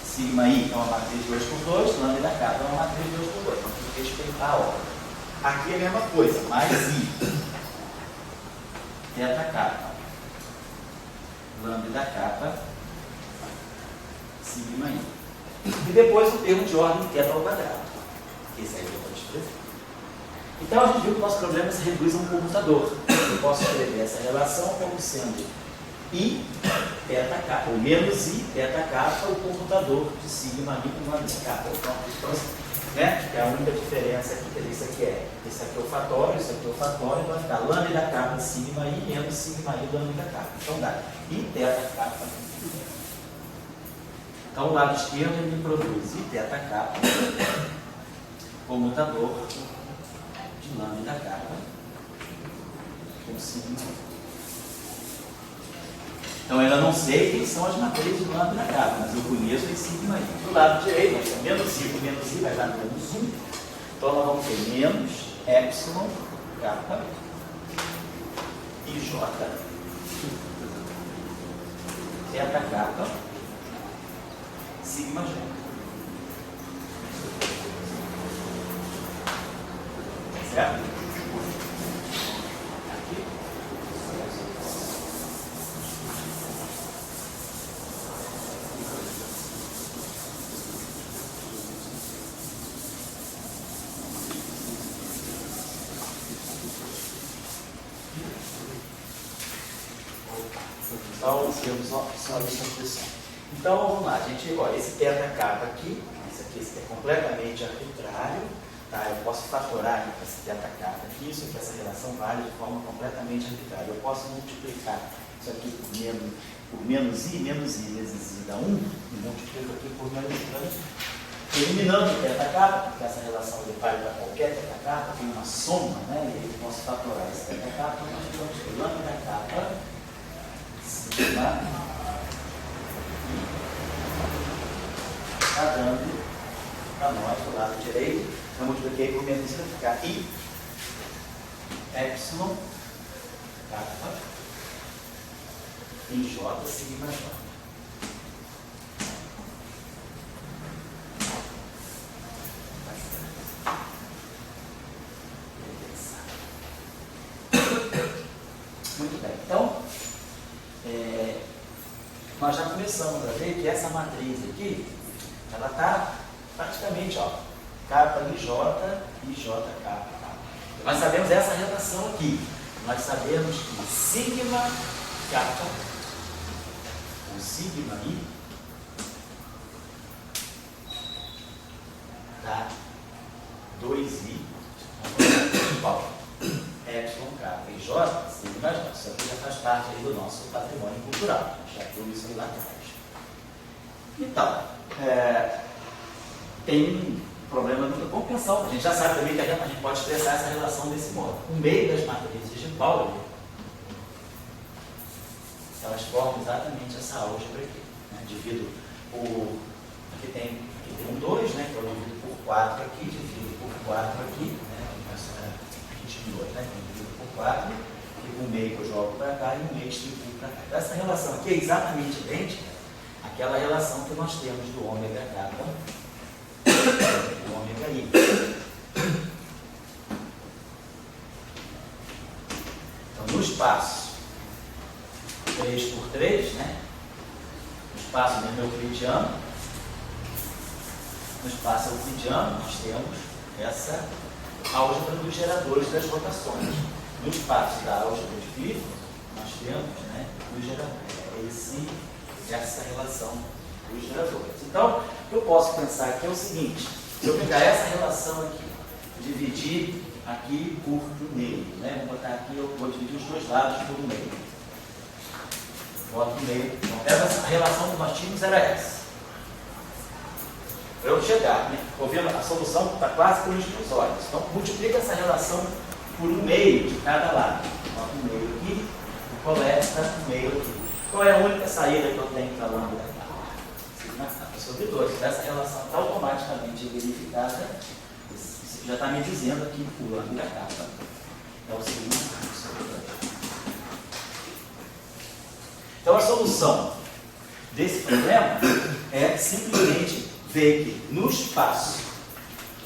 Speaker 1: Sigma I é uma matriz 2 por 2, lambda k é uma matriz 2 por 2. Então, tem que respeitar a ordem. Aqui é a mesma coisa, mais I, teta k, lambda k, sigma I. E depois o termo de ordem teta ao quadrado. Esse aí eu vou expressar. Então a gente viu que o nosso problema se reduz a um comutador. Eu posso escrever essa relação como sendo I teta k, ou menos I teta k, o comutador de sigma I com lambda k. Então, né? Que é a única diferença aqui, quer dizer, esse aqui é o fatório, esse aqui é o fatório, vai ficar lambda kappa de sigma i menos sigma i lambda kappa. Então dá i θ kappa. Então o lado esquerdo ele me produz i θ kappa, comutador de lambda kappa com sigma. Então eu ainda não sei quem são as matrizes de lambda kappa, mas eu conheço em sigma i. Do lado direito, nós temos menos i com menos i vai dar menos 1. Então nós vamos ter menos epsilon kappa i j θ kappa sigma j. Certo? Aqui. Então, temos só a expressão. Então, vamos lá, gente. Olha, esse θ kappa aqui, esse é completamente arbitrário. Tá? Eu posso fatorar esse θ kappa aqui, isso aqui, essa relação vale de forma completamente arbitrária. Eu posso multiplicar isso aqui por menos i vezes i dá 1, e multiplico aqui por menos i. Eliminando o θ kappa, porque essa relação vale para qualquer θ kappa, tem uma soma, né? E aí eu posso fatorar esse θ kappa, nós vamos ter lambda kappa sigma está dando para nós do lado direito. Eu multipliquei por menos i para ficar i epsilon kappa em j sigma j. Muito bem, então nós já começamos a ver que essa matriz aqui, ela está praticamente, ó, kappa i j kappa. Nós sabemos essa relação aqui. Nós sabemos que sigma kappa, o sigma i, dá 2i igual epsilon kappa i j sigma j. Isso aqui já faz parte aí do nosso patrimônio cultural. Já viu isso aí lá atrás. Então, tem um problema do compreensão. A gente já sabe também que a gente pode expressar essa relação desse modo. O meio das matrizes de Pauli, elas formam exatamente essa álgebra aqui. Né? Divido aqui tem um 2, né? Que eu divido por 4 aqui, divido por 4 aqui, né? 22, né? Divido por 4, e o meio que eu jogo para cá e o meio distribuo para cá. Então, essa relação aqui é exatamente idêntica àquela relação que nós temos do ômega kappa do ômega i. Então, no espaço 3 por 3, né? No espaço euclidiano, no espaço euclidiano, nós temos essa álgebra dos geradores das rotações. No espaço da álgebra de Clifford, nós temos, né, os geradores. Essa relação dos geradores. Então, o que eu posso pensar aqui é o seguinte: se eu pegar essa relação aqui, dividir aqui por meio, né? Vou botar aqui, eu vou dividir os dois lados por meio. Boto no meio. Então, essa relação que nós tínhamos era essa. Para eu chegar, né? Estou vendo a solução está quase com os meus olhos. Então, multiplica essa relação por um meio de cada lado. Boto um meio aqui e coleta um meio aqui. Qual é a única saída que eu tenho para lambda kappa? Sobre 2. Essa relação está automaticamente verificada. Isso já está me dizendo aqui que o lambda kappa é o sigma sobre 2. Então a solução desse problema é simplesmente ver que no espaço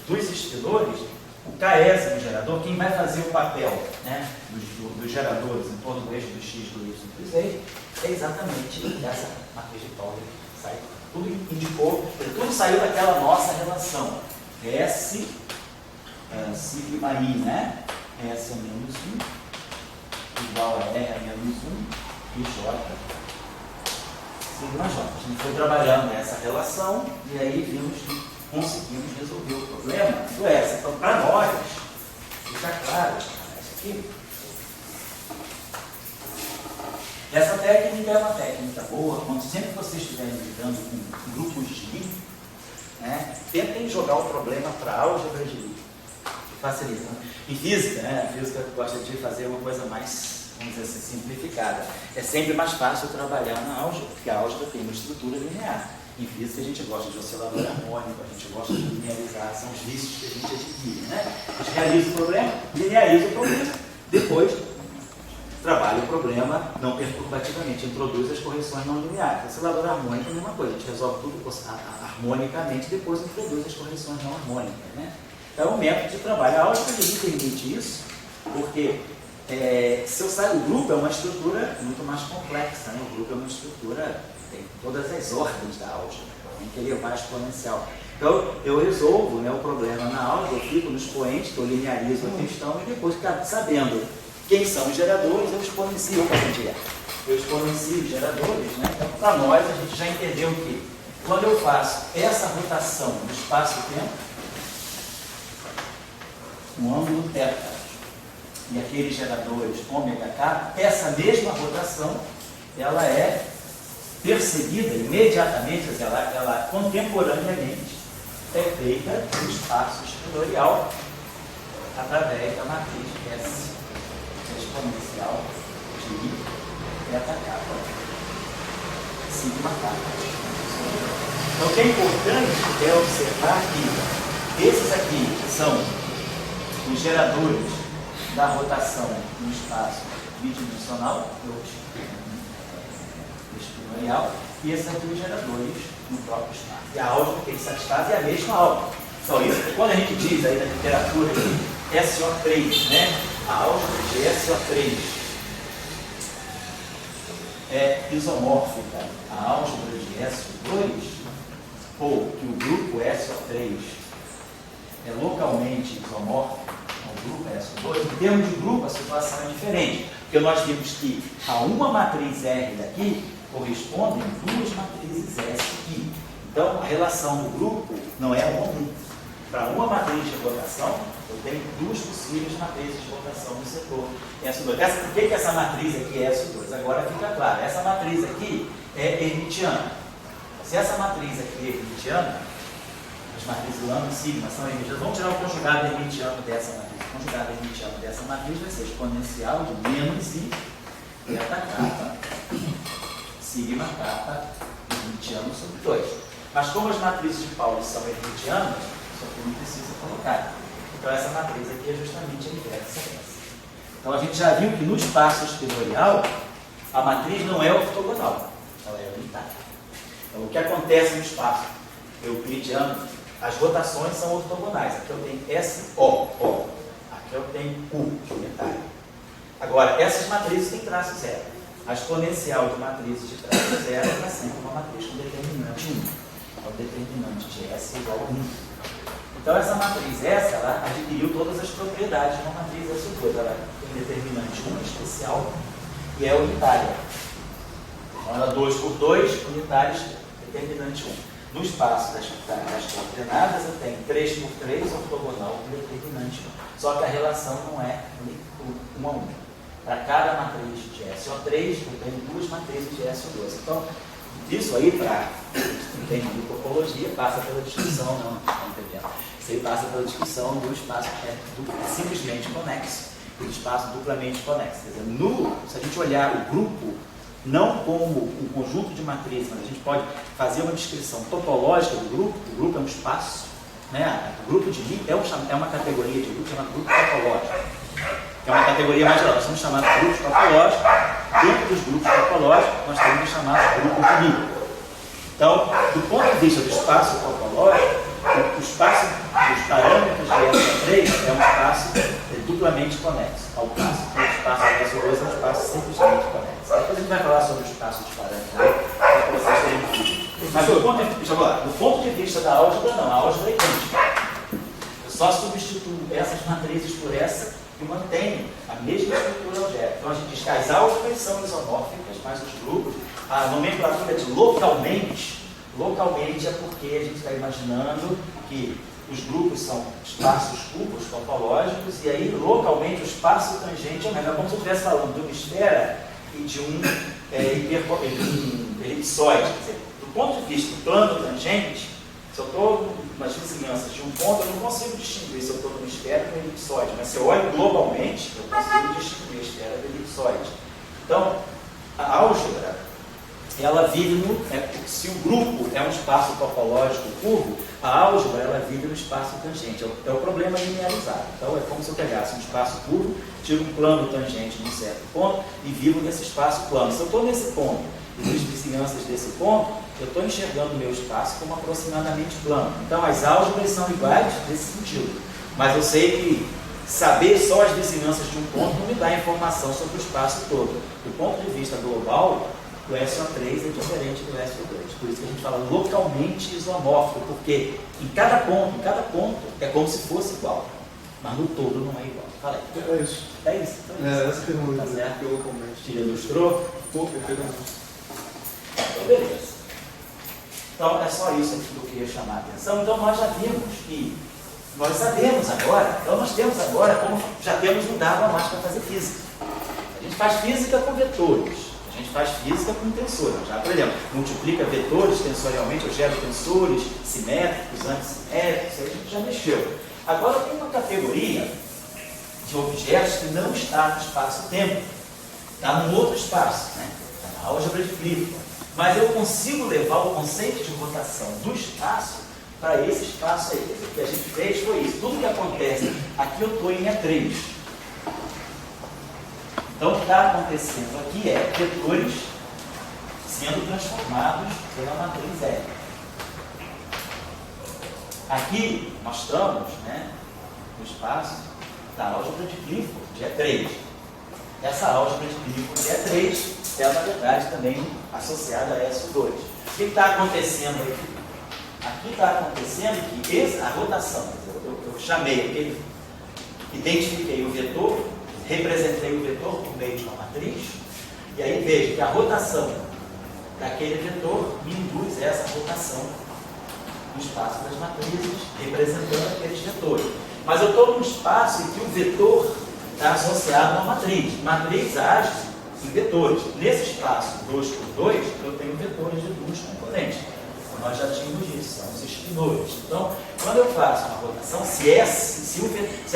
Speaker 1: dos espinores, o késimo gerador, quem vai fazer o papel, né, dos geradores em torno do eixo do x, do y e do z, é exatamente essa matriz de Pauli que sai. Tudo indicou, tudo saiu daquela nossa relação. S sigma i, né? S é menos 1, igual a R é menos 1, e J sigma J. A gente foi trabalhando essa relação e aí vimos que conseguimos resolver o problema do S. Então, para nós, fica claro, isso aqui. Essa técnica é uma técnica boa, quando sempre vocês estiverem lidando com grupos de Lie, né, tentem jogar o problema para a álgebra de Lie, que facilita. Em física, né, a física gosta de fazer uma coisa mais, vamos dizer assim, simplificada. É sempre mais fácil trabalhar na álgebra, porque a álgebra tem uma estrutura linear. Em física a gente gosta de oscilador harmônico, a gente gosta de linearizar, são os vícios que a gente adquire, né? A gente realiza o problema, lineariza o problema, depois trabalha o problema não perturbativamente, introduz as correções não lineares. Oscilador harmônico é a mesma coisa, a gente resolve tudo harmonicamente, depois introduz as correções não harmônicas, né? Então é um método de trabalho. A álgebra de Lie permite isso, porque se eu saio, o grupo é uma estrutura muito mais complexa, né? O grupo é uma estrutura, tem todas as ordens da álgebra, tem que elevar exponencial. Então, eu resolvo, né, o problema na álgebra, eu fico no expoente, eu linearizo a questão e depois, sabendo quem são os geradores, eu exponencio o quantia. Eu exponencio os geradores, né? Então, para nós, a gente já entendeu que quando eu faço essa rotação no espaço-tempo, no ângulo θ, e aqueles geradores ômega-k, essa mesma rotação, ela é percebida imediatamente, ela contemporaneamente é feita no espaço escalorial através da matriz S exponencial de θk, sigma k. Então, o que é importante é observar que esses aqui são os geradores da rotação no espaço bidimensional, escalorial, e esses aqui os geradores no próprio espaço. E a álgebra que ele satisfaz é a mesma álgebra. Então, isso, quando a gente diz aí na literatura SO3, né? A álgebra de SO3 é isomórfica à álgebra de SO2, ou que o grupo SO3 é localmente isomórfico ao grupo SO2, em termos de grupo a situação é diferente, porque nós vimos que a uma matriz R daqui correspondem duas matrizes S aqui. Então, a relação do grupo não é uma. Para uma matriz de rotação, eu tenho duas possíveis matrizes de rotação no setor SO2. Por que essa matriz aqui é SO2? Agora fica claro, essa matriz aqui é hermitiana. Se essa matriz aqui é hermitiana, as matrizes lambda e sigma são hermitianas, vamos tirar o conjugado hermitiano dessa matriz. O conjugado hermitiano dessa matriz vai ser exponencial de menos I θk, sigma k, hermitiano sobre 2. Mas como as matrizes de Pauli são hermitianas, isso aqui não precisa colocar. Então essa matriz aqui é justamente a inversa dessa. Então a gente já viu que no espaço esquilorial a matriz não é ortogonal, ela é unitária. Então o que acontece no espaço euclidiano, as rotações são ortogonais. Aqui eu tenho SO, aqui eu tenho U, unitário. Agora, essas matrizes têm traço zero. A exponencial de matrizes de traço zero é sempre uma matriz com determinante 1. Então, o determinante de S é igual a 1. Então, essa matriz S, ela adquiriu todas as propriedades de uma matriz S2. Ela tem determinante 1 especial e é unitária. Então, ela 2 por 2, unitários, determinante 1. No espaço das coordenadas, eu tenho 3 por 3, ortogonal com determinante 1. Só que a relação não é 1 a 1. Para cada matriz de SO3, eu tenho duas matrizes de SO2. Então, isso aí, para quem tem topologia, passa pela discussão, não entendendo? Isso aí passa pela discussão do espaço que é simplesmente conexo e do espaço duplamente conexo. Quer dizer, se a gente olhar o grupo, não como um conjunto de matrizes, mas a gente pode fazer uma descrição topológica do grupo. O grupo é um espaço, né? O grupo de Lie é uma categoria de grupo chamada grupo topológico. É uma categoria mais geral. Nós somos chamados de grupos topológicos. Dentro dos grupos topológicos, nós temos os chamados grupos de Lie. Então, do ponto de vista do espaço topológico, o espaço dos parâmetros de S3 é um espaço duplamente conexo, ao passo que o espaço de S2 é um espaço simplesmente conexo. Depois a gente vai falar sobre o espaço de parâmetros, para vocês terem tudo. Mas do ponto de vista da álgebra, não. A álgebra é idêntica. Eu só substituo essas matrizes por essa e mantenho a mesma estrutura algébrica. Então a gente diz que as álgebras são isomórficas, mas os grupos, a nomenclatura de localmente Localmente é porque a gente está imaginando que os grupos são espaços cubos topológicos, e aí localmente o espaço tangente é o mesmo. É como se eu estivesse falando de uma esfera e de um elipsoide. Quer dizer, do ponto de vista do plano tangente, se eu estou nas vizinhanças de um ponto, eu não consigo distinguir se eu estou numa esfera ou num elipsoide, mas se eu olho globalmente, eu consigo distinguir a esfera do elipsoide. Então, a álgebra, ela vive se o grupo é um espaço topológico curvo, a álgebra ela vive no espaço tangente. É o problema linearizado. Então é como se eu pegasse um espaço curvo, tiro um plano tangente num certo ponto e vivo nesse espaço plano. Se eu estou nesse ponto e nas vizinhanças desse ponto, eu estou enxergando o meu espaço como aproximadamente plano. Então as álgebras são iguais nesse sentido. Mas eu sei que saber só as vizinhanças de um ponto não me dá informação sobre o espaço todo. Do ponto de vista global, o SO3 é diferente do SO2. Por isso que a gente fala localmente isomórfico, porque em cada ponto é como se fosse igual, mas no todo não é igual. Fala aí.
Speaker 2: É isso.
Speaker 1: É isso.
Speaker 2: Essa que eu
Speaker 1: tá certo?
Speaker 2: que localmente.
Speaker 1: Te ilustrou?
Speaker 2: Perfeitamente.
Speaker 1: Então, beleza. Então, é só isso aqui que eu queria chamar a atenção. Então, nós já vimos que nós sabemos agora, então nós temos agora, como já temos um dado a mais para fazer física. A gente faz física com vetores. A gente faz física com tensores. Já aprendemos. Multiplica vetores tensorialmente, eu gero tensores simétricos, antissimétricos, aí a gente já mexeu. Agora tem uma categoria de objetos que não está no espaço-tempo. Está num outro espaço, né? Está na álgebra de Clifford. Mas eu consigo levar o conceito de rotação do espaço para esse espaço aí. O que a gente fez foi isso. Tudo que acontece aqui eu estou em E3. Então, o que está acontecendo aqui é vetores sendo transformados pela matriz R. Aqui nós estamos, né, no espaço da álgebra de Clifford, de E3. Essa álgebra de Clifford de E3 é, na verdade, também associada a SO2. O que está acontecendo aqui? Aqui está acontecendo que a rotação, eu chamei aquele, identifiquei o vetor, representei o vetor por meio de uma matriz, e aí vejo que a rotação daquele vetor me induz essa rotação no espaço das matrizes, representando aqueles vetores. Mas eu estou num espaço em que o vetor está associado a uma matriz. Matriz age em vetores. Nesse espaço 2 por 2, eu tenho vetores de duas componentes. Nós já tínhamos isso, são os espinores. Então, quando eu faço uma rotação, se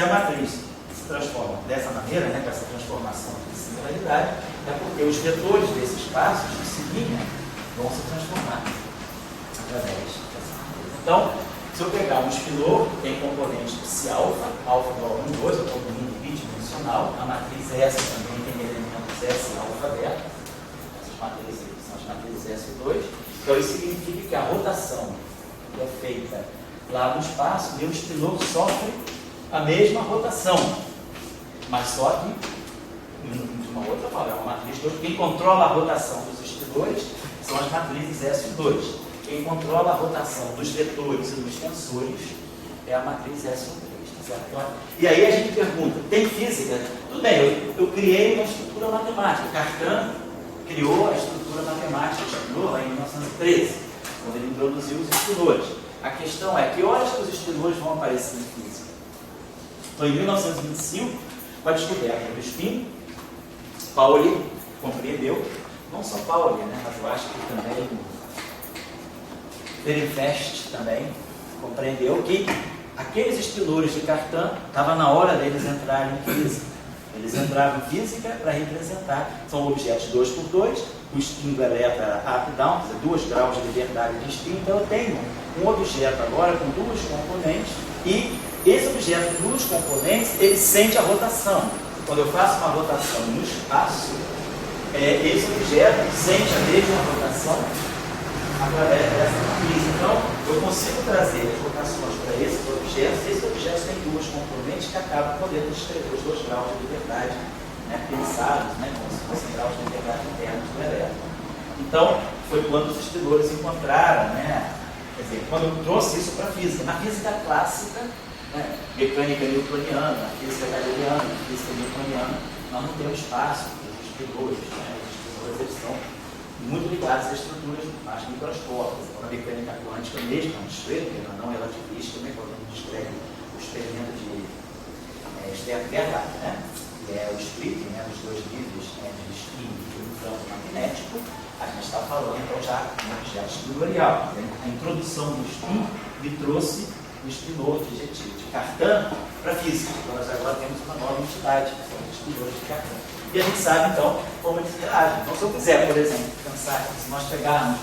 Speaker 1: a matriz se transforma dessa maneira, né, com essa transformação de singularidade, é porque os vetores desse espaço, de seguinha, vão se transformar através dessa matriz. Então, se eu pegar um espinor, tem componente psi alfa igual a 1, 2, eu estou com um bidimensional, a matriz S também tem elementos S e alfa beta, essas matrizes aqui são as matrizes S e 2. Então, isso significa que a rotação que é feita lá no espaço, meu espinor sofre a mesma rotação, mas só que de uma outra forma, é uma matriz. Quem controla a rotação dos espinores são as matrizes S e 2. Quem controla a rotação dos vetores e dos tensores é a matriz S e 3. Tá certo? E aí a gente pergunta, tem física? Tudo bem, eu criei uma estrutura matemática. Cartan criou a estrutura matemática do espinor lá em 1913, quando ele introduziu os espinores. A questão é, que horas que os espinores vão aparecer em física? Então, em 1925, com a descoberta do espino, Pauli compreendeu, não só Pauli, né, mas eu acho que também Ehrenfest também compreendeu que aqueles espinores de Cartan, estava na hora deles entrarem em física. Eles entravam em física para representar, são objetos 2 por 2, o spin do elétron era up e down, quer dizer, 2 graus de liberdade de spin. Então eu tenho um objeto agora com duas componentes, e esse objeto com duas componentes, ele sente a rotação. Quando eu faço uma rotação no espaço, esse objeto sente a mesma rotação através dessa matriz. Então, eu consigo trazer as rotações para esses objetos. Esses objetos têm duas componentes que acabam podendo descrever os 2 graus de liberdade, né, pensados, né, como se fossem graus de liberdade internos do elétron. Então, foi quando os espinores encontraram, né, quer dizer, quando eu trouxe isso para a física. Na física clássica, né, mecânica newtoniana, na física galileana, na física newtoniana, nós não temos espaço para os espinores. Né, os espinores eles são muito ligados a estruturas mais microscópicas. Então, na mecânica quântica mesmo, é um Schrödinger, não relativística, né, quando a gente descreve o experimento de Sternberg, né, que é o splitting, né, dos dois níveis, né, de spin e do campo magnético, a gente está falando então já de um objeto espinorial. A introdução do spin me trouxe o spinor de Cartan para a física. Então, nós agora temos uma nova entidade, que são os spinores de Cartan. E a gente sabe, então, como eles interagem. Então, se eu quiser, por exemplo, pensar que se nós pegarmos...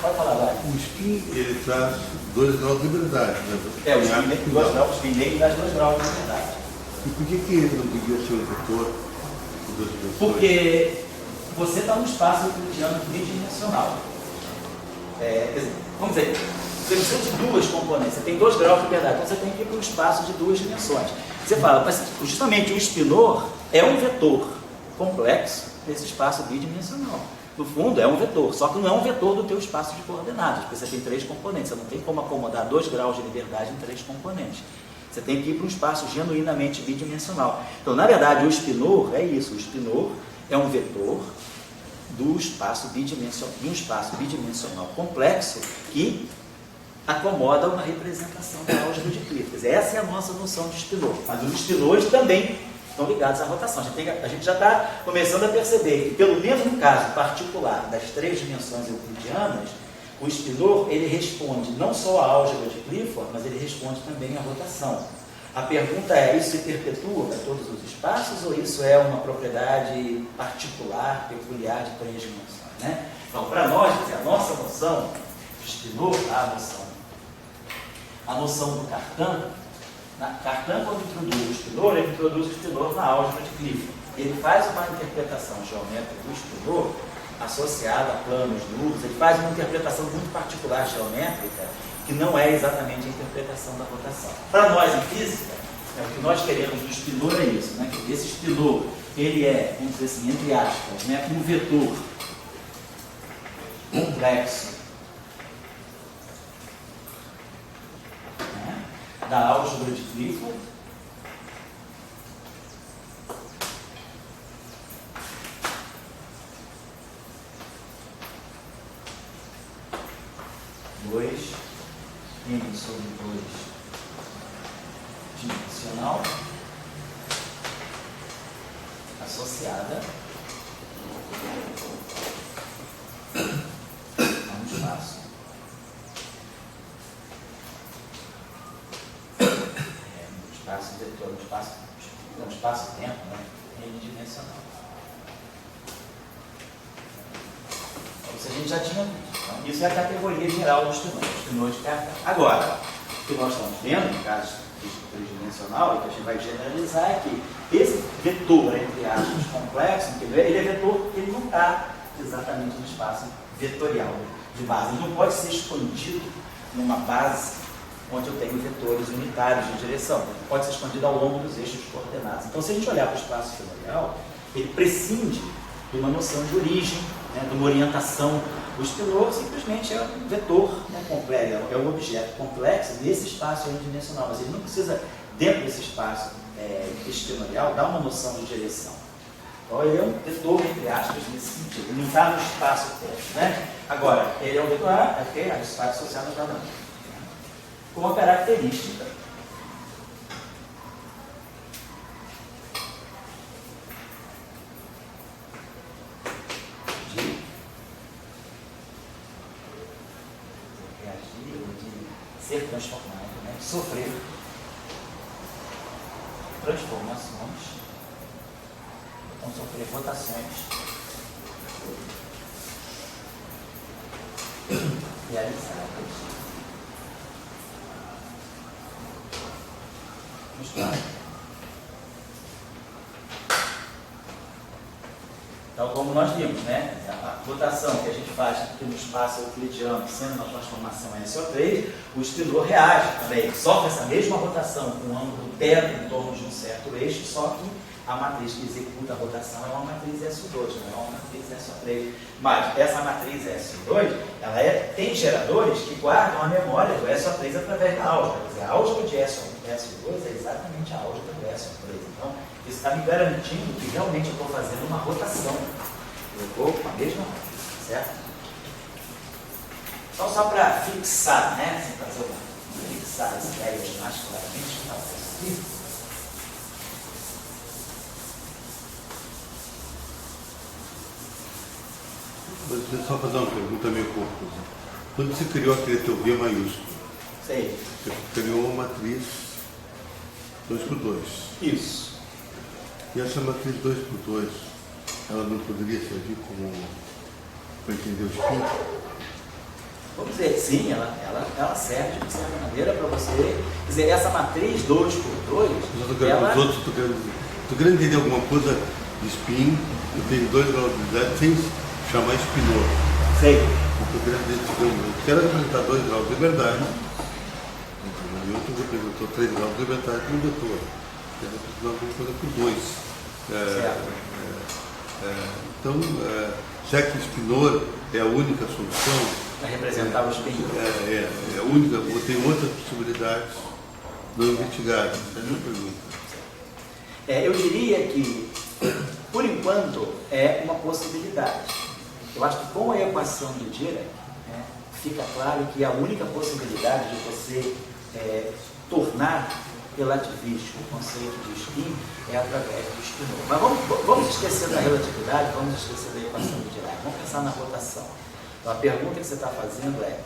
Speaker 1: Pode falar, vai.
Speaker 2: O spin, ele traz 2 graus de liberdade, né?
Speaker 1: O spin tem 2 graus, o spin dele traz 2 graus de liberdade.
Speaker 2: E por que ele não devia ser um vetor com 2 dimensões?
Speaker 1: Porque você está num espaço euclidiano tridimensional. Quer dizer, vamos dizer, você precisa de 2 componentes, você tem 2 graus de liberdade, então você tem que ir para um espaço de 2 dimensões. Você fala, mas justamente o spinor é um vetor complexo desse espaço bidimensional. No fundo, é um vetor, só que não é um vetor do teu espaço de coordenadas, porque você tem 3 componentes, você não tem como acomodar 2 graus de liberdade em 3 componentes. Você tem que ir para um espaço genuinamente bidimensional. Então, na verdade, o spinor é isso, o spinor é um vetor do espaço bidimensional, de um espaço bidimensional complexo que acomoda uma representação da álgebra de Clifford. Essa é a nossa noção de spinor. Mas os spinores também estão ligados à rotação. A gente já está começando a perceber que, pelo menos no caso particular das 3 dimensões euclidianas, o spinor ele responde não só à álgebra de Clifford, mas ele responde também à rotação. A pergunta é, isso se perpetua para todos os espaços ou isso é uma propriedade particular, peculiar de 3 dimensões? Né? Então, para nós, a nossa noção de spinor, a noção do Cartan, Cartan, quando introduz o spinor, ele introduz o spinor na álgebra de Clifford. Ele faz uma interpretação geométrica do spinor associada a planos nulos, ele faz uma interpretação muito particular geométrica, que não é exatamente a interpretação da rotação. Para nós, em física, o que nós queremos do spinor é isso, né? Que esse spinor, ele é, vamos dizer assim, entre aspas, né? Um vetor complexo, né? Da álgebra de Clifford, n sobre 2 dimensional associada a um espaço vetor, um espaço-tempo, né? N-dimensional. Isso a gente já tinha visto. Então, isso é a categoria geral dos spinor de Cartan. Agora, o que nós estamos vendo, no caso tridimensional, e que a gente vai generalizar, é que esse vetor, entre aspas, complexo, ele é vetor, ele não está exatamente no espaço vetorial de base. Ele não pode ser expandido numa base onde eu tenho vetores unitários de direção. Ele pode ser expandido ao longo dos eixos de coordenadas. Então, se a gente olhar para o espaço vetorial, ele prescinde de uma noção de origem, né, de uma orientação. O spinor simplesmente é um vetor, né, complexo, é um objeto complexo nesse espaço unidimensional, mas ele não precisa, dentro desse espaço espinorial, dar uma noção de direção. Então, ele é um vetor, entre aspas, nesse sentido. Ele não está no espaço-tempo. Né? Agora, ele é um vetor a espaço associado ao padrão. Com uma característica de reagir ou de ser transformado, né? De sofrer transformações, então sofrer rotações realizadas no espaço. Então, como nós vimos, né? A rotação que a gente faz aqui no espaço euclidiano, sendo uma transformação SO3, o spinor reage também, sofre essa mesma rotação com um ângulo θ em torno de um certo eixo, só que a matriz que executa a rotação é uma matriz SO2, não é uma matriz SO3. Mas essa matriz SO2, ela tem geradores que guardam a memória do SO3 através da álgebra. Quer dizer, a álgebra de SO2 é exatamente a álgebra do SO3. Então, isso está me garantindo que realmente eu estou fazendo uma rotação. Colocou com a mesma ordem, certo? Então, só para fixar, né? Assim, fazer fixar as ideias mais claramente, vou fazer isso aqui.
Speaker 2: Deixa eu só fazer uma pergunta meio confusa. Quando você criou aquele teu V maiúsculo,
Speaker 1: Sei.
Speaker 2: você criou uma matriz 2x2.
Speaker 1: Isso.
Speaker 2: E essa matriz 2x2, ela não poderia servir como para entender o spin?
Speaker 1: Vamos dizer, sim, ela serve de certa maneira para você. Quer dizer, essa matriz 2x2.
Speaker 2: Estou querendo entender alguma coisa de spin, eu tenho 2 graus de liberdade sem chamar spinor.
Speaker 1: Sei.
Speaker 2: Eu quero representar 2 graus de liberdade. E outro representou 3 graus de liberdade com um vetor. Quero representar alguma coisa por 2. Então, já que o spinor é a única solução,
Speaker 1: Para representar o spin.
Speaker 2: é a única, ou tem outras possibilidades não investigadas? Essa é a minha pergunta.
Speaker 1: Eu diria que, por enquanto, é uma possibilidade. Eu acho que com a equação de Dirac, fica claro que a única possibilidade de você tornar relativístico o conceito de spin é através do spinor. Mas vamos esquecer da relatividade, vamos esquecer da equação de Dirac, vamos pensar na rotação. Então, a pergunta que você está fazendo é: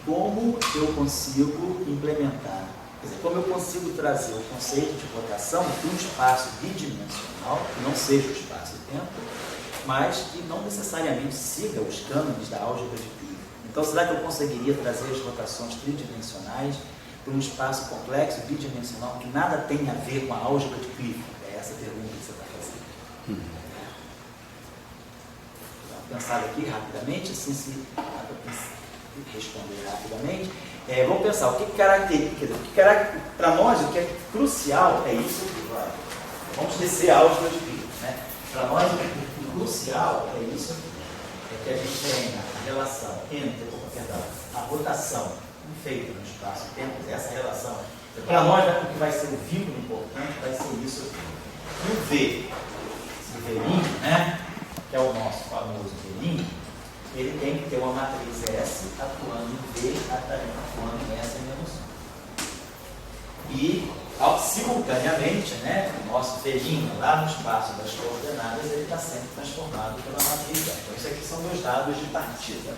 Speaker 1: como eu consigo implementar, quer dizer, como eu consigo trazer o conceito de rotação de um espaço bidimensional, que não seja o espaço-tempo, mas que não necessariamente siga os cânones da álgebra de Phi. Então, será que eu conseguiria trazer as rotações tridimensionais para um espaço complexo, bidimensional, que nada tem a ver com a álgebra de Phi? É essa a pergunta que você está fazendo. Pensar aqui rapidamente, assim, se responder rapidamente. Vamos pensar, o que caracteriza, para nós, o que é crucial é isso aqui. Vamos descer a álgebra de Phi. Para nós, o que é crucial é isso aqui. É que a gente tenha a relação entre, a rotação feita no espaço-tempo, essa relação. Para nós, o que vai ser o vínculo importante vai ser isso aqui. O V, esse V'inho, que é o nosso famoso V'inho, ele tem que ter uma matriz S atuando em V, atuando em S menos 1. E, simultaneamente, o nosso V'inho lá no espaço das coordenadas, ele está sempre transformado pela matriz S. Então, isso aqui são meus dados de partida.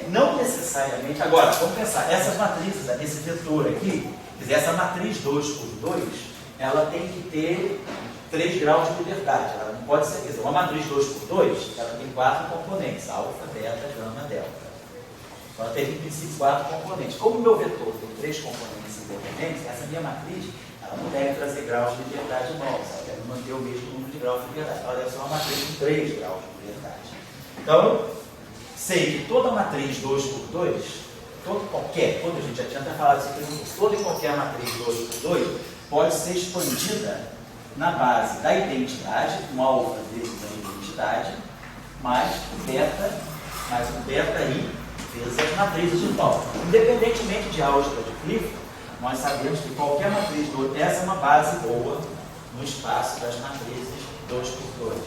Speaker 1: Não necessariamente, agora, vamos pensar, essas matrizes, esse vetor aqui, quer dizer, essa matriz 2 por 2, ela tem que ter 3 graus de liberdade. Ela não pode ser, quer dizer, uma matriz 2 por 2, ela tem 4 componentes, alfa, beta, gama, delta. Então, ela tem, em princípio, 4 componentes. Como o meu vetor tem 3 componentes independentes, essa minha matriz, ela não deve trazer graus de liberdade novos, ela deve manter o mesmo número de graus de liberdade. Ela deve ser uma matriz com 3 graus de liberdade. Então, sei que toda matriz 2 por 2, toda a gente já tinha até falado isso aqui, toda e qualquer matriz 2 por 2 pode ser expandida na base da identidade, um alfa vezes a identidade, mais o beta i vezes as matrizes de Pauli. Independentemente de álgebra de Clifford, nós sabemos que qualquer matriz 2, essa é uma base boa no espaço das matrizes 2 por 2.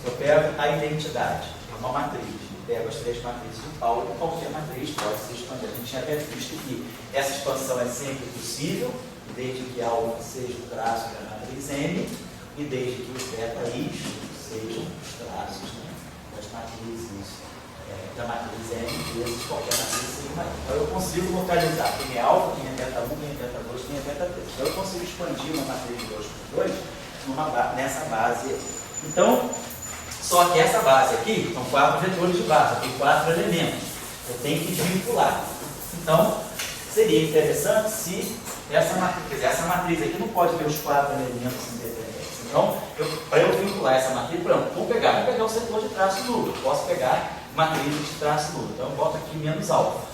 Speaker 1: Se eu pego a identidade, é uma matriz, pego as 3 matrizes de Pauli, qualquer matriz pode se expandir. A gente tinha até visto que essa expansão é sempre possível, desde que alfa seja o traço da matriz M e desde que os beta-is sejam os traços das matrizes da matriz M vezes qualquer matriz sigma. Então eu consigo localizar quem é alfa, quem é beta 1, quem é beta 2, quem é beta 3. Então eu consigo expandir uma matriz de 2 por 2 nessa base. Então, só que essa base aqui, são 4 vetores de base, tem 4 elementos. Eu tenho que vincular. Então, seria interessante se essa matriz aqui não pode ter os 4 elementos independentes. Então, para eu vincular essa matriz, vamos pegar o setor de traço nulo. Eu posso pegar matrizes de traço nulo. Então, eu boto aqui menos alfa.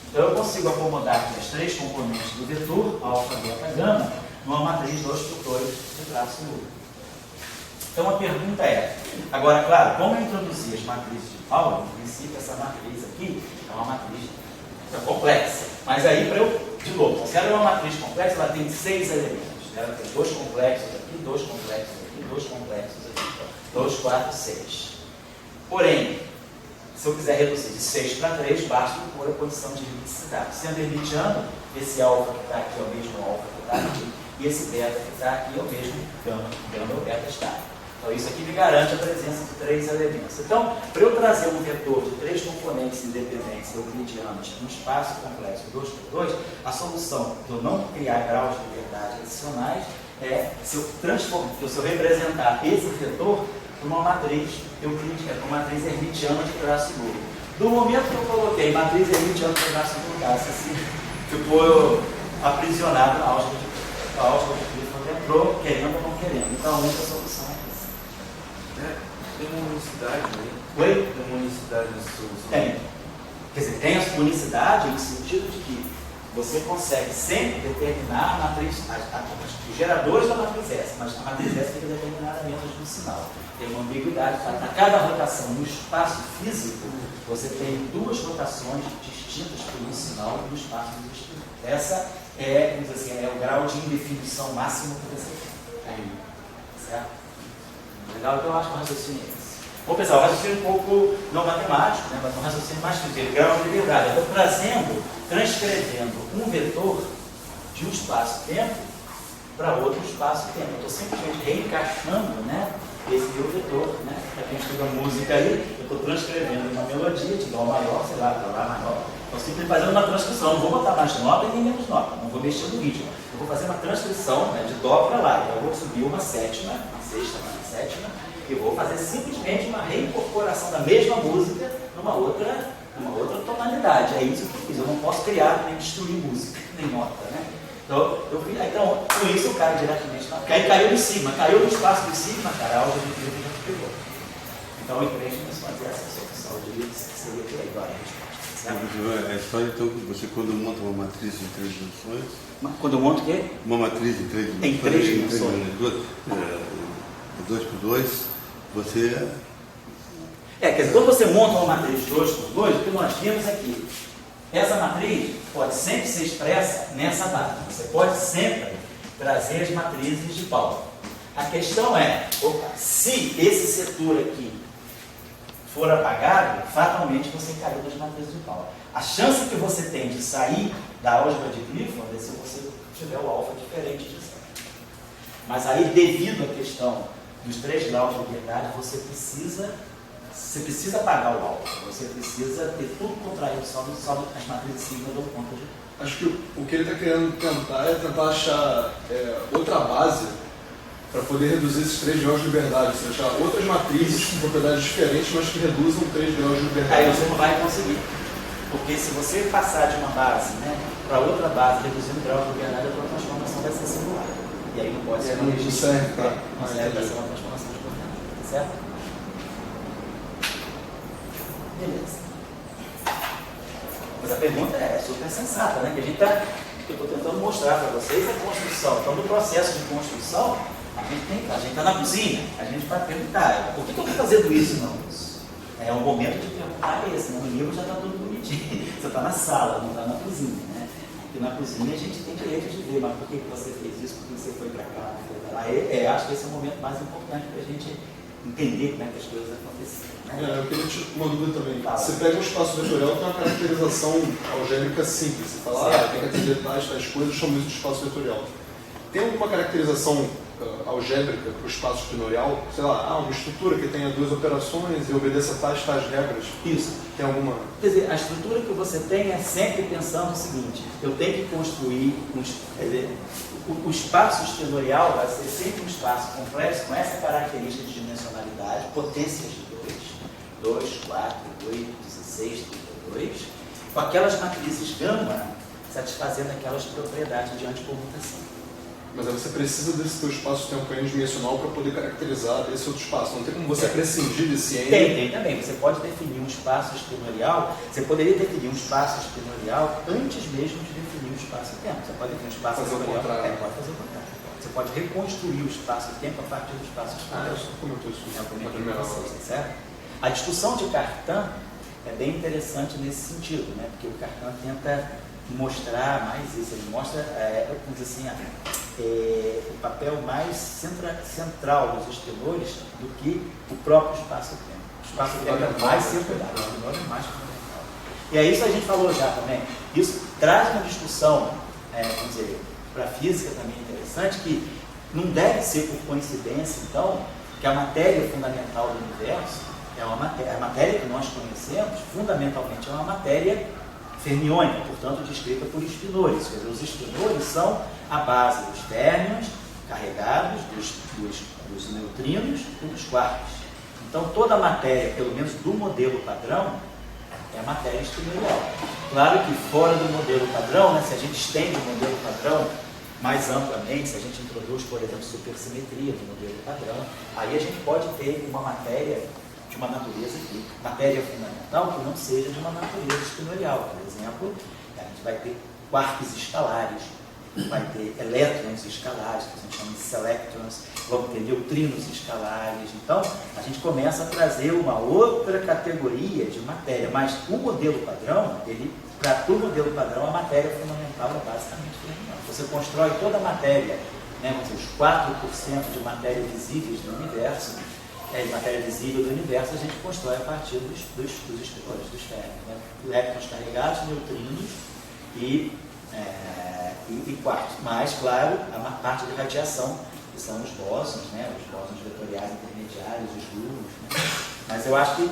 Speaker 1: Então, eu consigo acomodar aqui as 3 componentes do vetor, alfa, beta, gama, numa matriz 2 por 2 de traço nulo. Então, a pergunta é, agora, claro, como eu introduzir as matrizes de Pauli, em princípio, essa matriz aqui é uma matriz complexa. Mas aí, para eu, de novo, se ela é uma matriz complexa, ela tem 6 elementos. Ela tem 2 complexos aqui, 2 complexos aqui, 2 complexos aqui. 2, 4, 6. Porém, se eu quiser reduzir de 6 para 3, basta pôr a condição de hermiticidade. Sendo hermitiano, esse alfa que está aqui é o mesmo alfa que está aqui, e esse beta que está aqui é o mesmo gama ou beta está. Então isso aqui me garante a presença de 3 elementos. Então, para eu trazer um vetor de 3 componentes independentes euclidianos num espaço complexo 2 por 2, a solução de eu não criar graus de liberdade adicionais é se eu representar esse vetor por uma matriz euclidiana, uma matriz hermitiana de traço nulo. Do momento que eu coloquei matriz hermitiana de traço nulo, assim, ficou aprisionado na álgebra de Clifford, entrou querendo ou não querendo. Então, a única solução é essa.
Speaker 3: Tem uma unicidade, né?
Speaker 1: Oi?
Speaker 3: Tem uma unicidade nessa solução.
Speaker 1: Tem. Quer dizer, tem a unicidade no sentido de que você consegue sempre determinar a matriz, os geradores da matriz S, mas a matriz S fica determinada menos no sinal. Tem uma ambiguidade. A cada rotação no espaço físico, você tem 2 rotações distintas por um sinal no espaço existente. Essa é, vamos dizer assim, é o grau de indefinição máximo que você tem. Certo? Legal, então eu acho que o raciocínio é esse. Vou pensar, o raciocínio um pouco não matemático, né, mas um raciocínio mais físico, grau de liberdade. Eu estou transcrevendo um vetor de um espaço-tempo para outro espaço-tempo. Eu estou simplesmente reencaixando, né, esse meu vetor, né? Para quem estuda música aí, eu estou transcrevendo uma melodia de Dó maior, sei lá, para Lá maior. Estou simplesmente fazendo uma transcrição, não vou botar mais nota e nem menos nota, não vou mexer no ritmo. Eu vou fazer uma transcrição, né, de Dó para Lá. Então eu vou subir uma sétima, uma sexta, uma sétima, e vou fazer simplesmente uma reincorporação da mesma música numa outra tonalidade. É isso que eu fiz. Eu não posso criar nem destruir música, nem nota, né? Então, com isso eu caio diretamente na... Caiu no sigma, caiu no espaço do sigma, cara, a álgebra de Clifford já pegou. Então, em frente, nós fazer essa solução de que seria por aí, agora a resposta.
Speaker 2: É a história, então, que você, quando monta uma matriz em 3 dimensões...
Speaker 1: Quando eu monto o quê?
Speaker 2: Uma matriz em 3 dimensões.
Speaker 1: Em 3 dimensões.
Speaker 2: 2 por 2, você...
Speaker 1: Quer dizer, quando você monta uma matriz 2 por 2, o que nós vimos aqui, essa matriz pode sempre ser expressa nessa base. Você pode sempre trazer as matrizes de Pauli. A questão é, se esse setor aqui for apagado, fatalmente você caiu das matrizes de Pauli. A chance que você tem de sair da álgebra de Clifford é se você tiver o alfa diferente de 0. Mas aí, devido à questão dos 3 graus de liberdade, você precisa apagar o alfa. Você precisa ter tudo contraído, só as matrizes sigma dão conta de.
Speaker 4: Acho que o que ele está querendo tentar achar outra base para poder reduzir esses 3 graus de liberdade. Você achar outras matrizes com propriedades diferentes, mas que reduzam 3 graus de liberdade.
Speaker 1: Aí você não vai conseguir. Porque se você passar de uma base, né, para outra base, reduzindo o grau de liberdade, a tua transformação vai ser singular. E aí não pode ser uma
Speaker 4: Não serve para
Speaker 1: ser uma transformação de coordenada. Certo? Beleza. Mas a pergunta é super sensata, né? Que eu estou tentando mostrar para vocês a construção. Então, no processo de construção, a gente está na cozinha, a gente vai perguntar, por que eu estou fazendo isso, não? É o momento de perguntar esse, né? No livro já está tudo bonitinho. Você está na sala, não está na cozinha, né? Porque na cozinha a gente tem direito de ver, mas por que você fez isso, por que você foi para cá, foi para lá? Acho que esse é o momento mais importante para a gente entender como é que as coisas aconteceram. Né?
Speaker 4: Eu queria te uma dúvida também.
Speaker 1: Fala.
Speaker 4: Você pega um espaço vetorial que tem uma caracterização algébrica simples. Você fala, tem que atender tais coisas, chama isso de espaço vetorial. Tem alguma caracterização algébrica para o espaço espinorial? Sei lá, uma estrutura que tenha 2 operações e obedeça tais regras?
Speaker 1: Isso.
Speaker 4: Tem alguma...
Speaker 1: Quer dizer, a estrutura que você tem é sempre pensando o seguinte, eu tenho que construir, o espaço espinorial vai ser sempre um espaço complexo com essa característica de dimensionalidade, potências de 2, 4, 8, 16, 32, com aquelas matrizes gama satisfazendo aquelas propriedades de anticommutação.
Speaker 4: Mas aí você precisa desse teu espaço-tempo n-dimensional para poder caracterizar esse outro espaço. Não tem como você prescindir desse n?
Speaker 1: Tem também. Você pode definir um espaço espinorial, você poderia definir um espaço espinorial antes mesmo de definir o espaço-tempo. Você pode definir um espaço espinorial. Pode fazer o contrário. Você pode reconstruir o espaço-tempo a partir do espaço espinorial.
Speaker 4: Você comentou isso
Speaker 1: na
Speaker 4: na primeira aula.
Speaker 1: Certo? A discussão de Cartan é bem interessante nesse sentido, né? Porque o Cartan tenta mostrar mais isso, ele mostra vamos dizer assim, o papel mais central dos espinores do que o próprio espaço-tempo. espaço-tempo é mais secundário, o espinor é mais fundamental. E é isso que a gente falou já também. Isso traz uma discussão, vamos dizer, para a física também interessante, que não deve ser por coincidência, então, que a matéria fundamental do universo é uma matéria, a matéria que nós conhecemos, fundamentalmente é uma matéria fermiônica, portanto, descrita por espinores. Quer dizer, os espinores são a base dos férmions carregados, dos neutrinos e dos quarks. Então, toda a matéria, pelo menos do modelo padrão, é matéria espinorial. Claro que fora do modelo padrão, né, se a gente estende o modelo padrão mais amplamente, se a gente introduz, por exemplo, supersimetria do modelo padrão, aí a gente pode ter uma matéria de uma natureza aqui, matéria fundamental que não seja de uma natureza espinorial. Por exemplo, a gente vai ter quarks escalares, vai ter elétrons escalares, que a gente chama de selectrons, vamos ter neutrinos escalares. Então, a gente começa a trazer uma outra categoria de matéria, mas o modelo padrão, para o modelo padrão, a matéria fundamental é basicamente fermiônica. Você constrói toda a matéria, né, vamos dizer, os 4% de matéria visíveis do universo, matéria visível do universo, a gente constrói a partir dos espinores, dos férmions, né? Elétrons carregados, neutrinos e quartos. Mas, claro, a parte de radiação, que são os bósons, né? Os bósons vetoriais intermediários, os gluons. Né? Mas eu acho que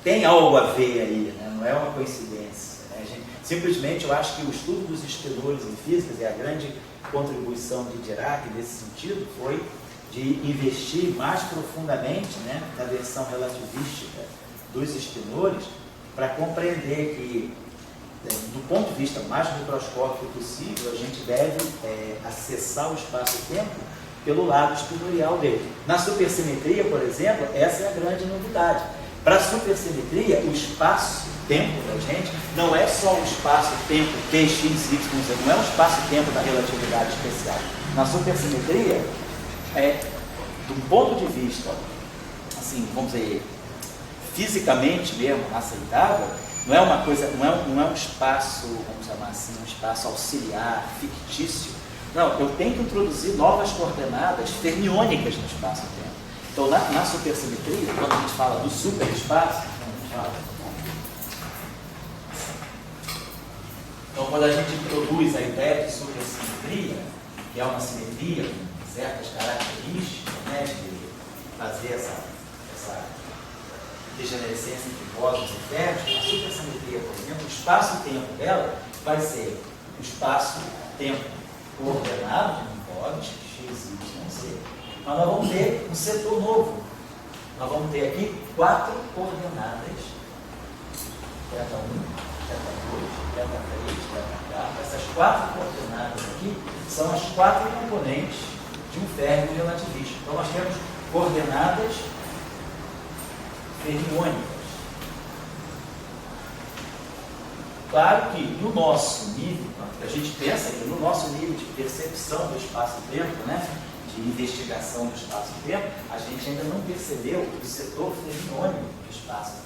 Speaker 1: tem algo a ver aí, né? Não é uma coincidência. Né? Simplesmente eu acho que o estudo dos espinores em física e a grande contribuição de Dirac nesse sentido foi de investir mais profundamente, né, na versão relativística dos espinores para compreender que, do ponto de vista mais microscópico possível, a gente deve acessar o espaço-tempo pelo lado espinorial dele. Na supersimetria, por exemplo, essa é a grande novidade. Para a supersimetria, o espaço-tempo da gente não é só o espaço-tempo t, x, y, z, não é o espaço-tempo da relatividade especial. Na supersimetria, de um ponto de vista, assim, vamos dizer, fisicamente mesmo aceitável, não é uma coisa, não é um espaço, vamos chamar assim, um espaço auxiliar, fictício. Não, eu tenho que introduzir novas coordenadas fermiônicas no espaço-tempo. Então, na supersimetria, quando a gente fala do superespaço, então, quando a gente introduz a ideia de supersimetria, que é uma simetria com certas características, né, de fazer essa degenerescência entre bósons e férmions, a supersimetria, por exemplo, o espaço-tempo dela vai ser o espaço-tempo coordenado de bósons, x, y, z. Mas nós vamos ter um setor novo. Nós vamos ter aqui 4 coordenadas, θ1, θ2, θ3, θ4. Essas 4 coordenadas aqui são as 4 componentes de um férmio relativista. Então, nós temos coordenadas fermiônicas. Claro que no nosso nível, a gente pensa que no nosso nível de percepção do espaço-tempo, né, de investigação do espaço-tempo, a gente ainda não percebeu o setor fermiônico do espaço-tempo.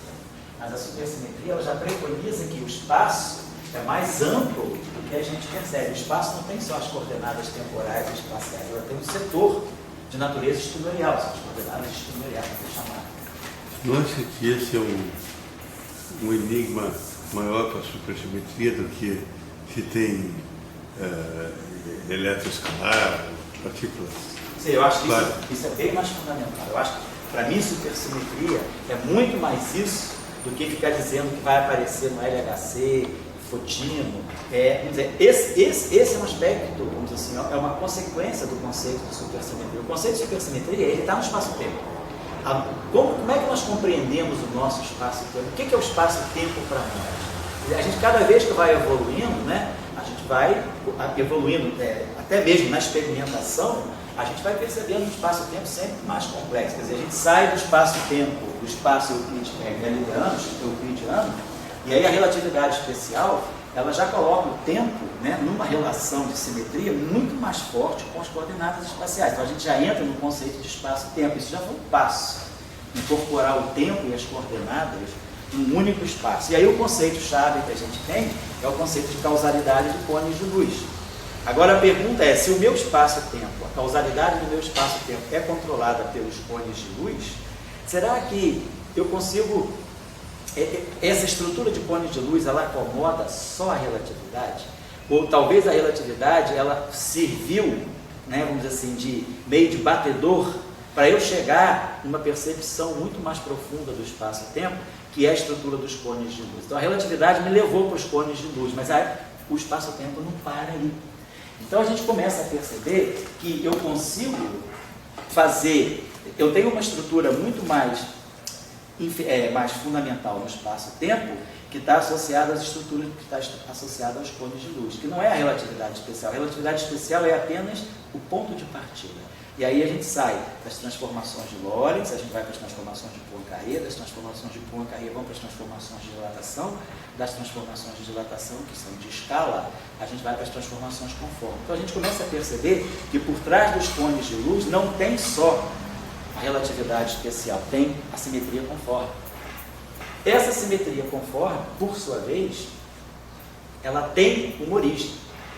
Speaker 1: Mas a supersimetria ela já preconiza que o espaço é mais amplo do que a gente percebe. O espaço não tem só as coordenadas temporais e espaciais, ela tem um setor de natureza espinorial, são as coordenadas espinoriais, vamos chamar.
Speaker 2: Não acha que esse é um enigma maior para a supersimetria do que se tem eletroescalar, partículas?
Speaker 1: Sim, eu acho que isso é bem mais fundamental. Eu acho que, para mim, supersimetria é muito mais isso do que ficar dizendo que vai aparecer no LHC, fotino. Vamos dizer, esse é um aspecto, vamos dizer assim, é uma consequência do conceito de supersimetria. O conceito de supersimetria, ele está no espaço-tempo. Como é que nós compreendemos o nosso espaço-tempo? O que é o espaço-tempo para nós? A gente, cada vez que vai evoluindo, né, a gente vai evoluindo, até mesmo na experimentação, a gente vai percebendo um espaço-tempo sempre mais complexo. Quer dizer, a gente sai do espaço-tempo, do espaço euclidiano, e aí a relatividade especial, ela já coloca o tempo, né, numa relação de simetria muito mais forte com as coordenadas espaciais. Então a gente já entra no conceito de espaço-tempo. Isso já foi um passo, incorporar o tempo e as coordenadas num único espaço. E aí o conceito-chave que a gente tem é o conceito de causalidade de cones de luz. Agora a pergunta é, se o meu espaço-tempo, a causalidade do meu espaço-tempo é controlada pelos cones de luz, será que eu consigo... Essa estrutura de cone de luz, ela acomoda só a relatividade? Ou talvez a relatividade, ela serviu, né, vamos dizer assim, de meio de batedor para eu chegar numa percepção muito mais profunda do espaço-tempo, que é a estrutura dos cones de luz. Então a relatividade me levou para os cones de luz, mas o espaço-tempo não para aí. Então a gente começa a perceber que eu consigo fazer, eu tenho uma estrutura muito mais fundamental no espaço-tempo, que está associada às estruturas, que está associada aos cones de luz, que não é a relatividade especial. A relatividade especial é apenas o ponto de partida. E aí a gente sai das transformações de Lorentz, a gente vai para as transformações de Poincaré, das transformações de Poincaré vão para as transformações de dilatação, das transformações de dilatação, que são de escala, a gente vai para as transformações conforme. Então a gente começa a perceber que por trás dos cones de luz não tem só a relatividade especial, tem a simetria conforme. Essa simetria conforme, por sua vez, ela tem uma origem,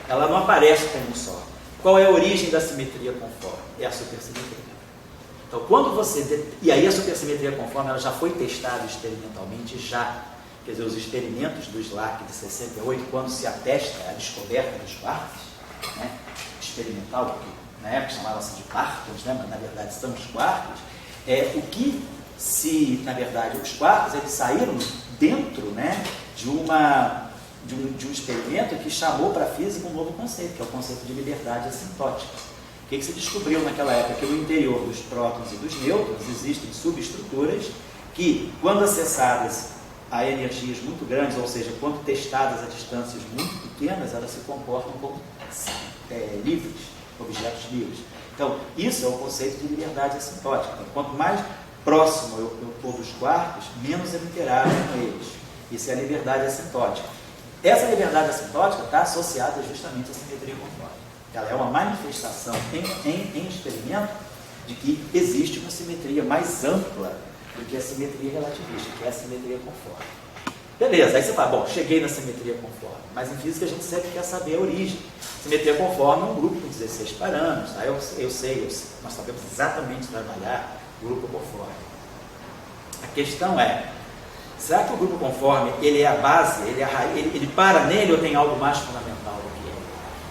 Speaker 1: ela não aparece como um só. Qual é a origem da simetria conforme? É a supersimetria. Então, quando você... E aí a supersimetria conforme ela já foi testada experimentalmente, quer dizer, os experimentos do SLAC de 68, quando se atesta a descoberta dos quartos, né, experimental, que na época chamava-se de quartos, né, mas na verdade são os quartos, na verdade, os quartos eles saíram dentro, né, de um experimento que chamou para a física um novo conceito, que é o conceito de liberdade assintótica. O que se descobriu naquela época? Que no interior dos prótons e dos nêutrons existem subestruturas que, quando acessadas a energias muito grandes, ou seja, quando testadas a distâncias muito pequenas, elas se comportam como livres, objetos livres. Então, isso é o conceito de liberdade assintótica. Então, quanto mais próximo eu estou dos quartos, menos eu interajo com eles. Isso é a liberdade assintótica. Essa liberdade assintótica está associada justamente à simetria conforme. Ela é uma manifestação em experimento de que existe uma simetria mais ampla do que a simetria relativista, que é a simetria conforme. Beleza, aí você fala, bom, cheguei na simetria conforme, mas em física a gente sempre quer saber a origem. Simetria conforme é um grupo com 16 parâmetros, aí eu sei, nós sabemos exatamente trabalhar o grupo conforme. A questão é, será que o grupo conforme, ele é a base, ele é a raiz, ele para nele ou tem algo mais fundamental do que ele?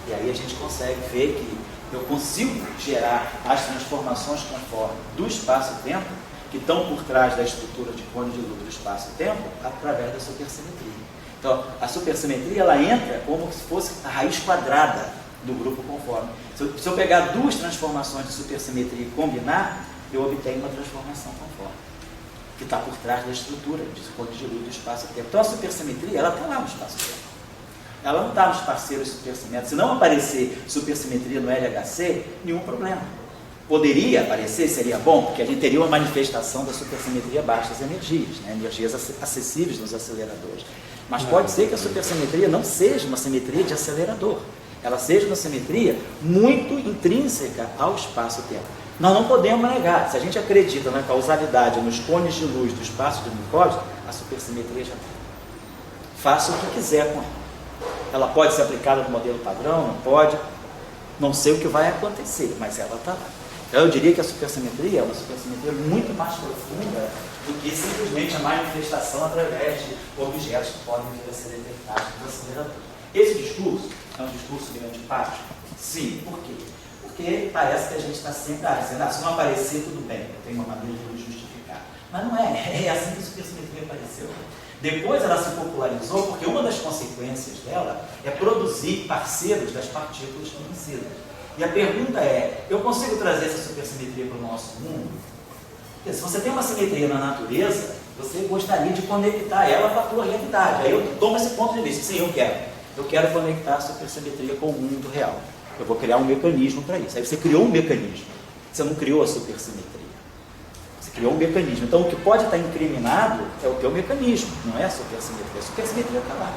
Speaker 1: E aí a gente consegue ver que eu consigo gerar as transformações conforme do espaço-tempo, que estão por trás da estrutura de cone de luz do espaço-tempo, através da supersimetria. Então, a supersimetria, ela entra como se fosse a raiz quadrada do grupo conforme. Se eu pegar duas transformações de supersimetria e combinar, eu obtenho uma transformação conforme, que está por trás da estrutura de cone de luz do espaço-tempo. Então, a supersimetria, ela está lá no espaço-tempo. Ela não está nos parceiros supersimétricos. Se não aparecer supersimetria no LHC, nenhum problema. Poderia aparecer, seria bom, porque a gente teria uma manifestação da supersimetria abaixo das energias, né? Energias acessíveis nos aceleradores. Mas pode ser que a supersimetria não seja uma simetria de acelerador. Ela seja uma simetria muito intrínseca ao espaço-tempo. Nós não podemos negar. Se a gente acredita na causalidade nos cones de luz do espaço de Minkowski, a supersimetria já tem. Faça o que quiser com ela. Ela pode ser aplicada no modelo padrão, não pode. Não sei o que vai acontecer, mas ela está lá. Então eu diria que a supersimetria é uma supersimetria muito mais profunda do que simplesmente a manifestação através de objetos que podem vir a ser detectados no acelerador. Esse discurso é um discurso meio antipático? Sim. Por quê? Porque parece que a gente está sempre dizendo, se não aparecer, tudo bem, eu tenho uma maneira de justificar. Mas não é assim que a supersimetria apareceu. Depois ela se popularizou porque uma das consequências dela é produzir parceiros das partículas conhecidas. E a pergunta é, eu consigo trazer essa supersimetria para o nosso mundo? Porque se você tem uma simetria na natureza, você gostaria de conectar ela com a tua realidade. Aí eu tomo esse ponto de vista, sim, eu quero. Eu quero conectar a supersimetria com o mundo real. Eu vou criar um mecanismo para isso. Aí você criou um mecanismo. Você não criou a supersimetria. Você criou um mecanismo. Então, o que pode estar incriminado é o teu mecanismo, não é a supersimetria. A supersimetria está lá.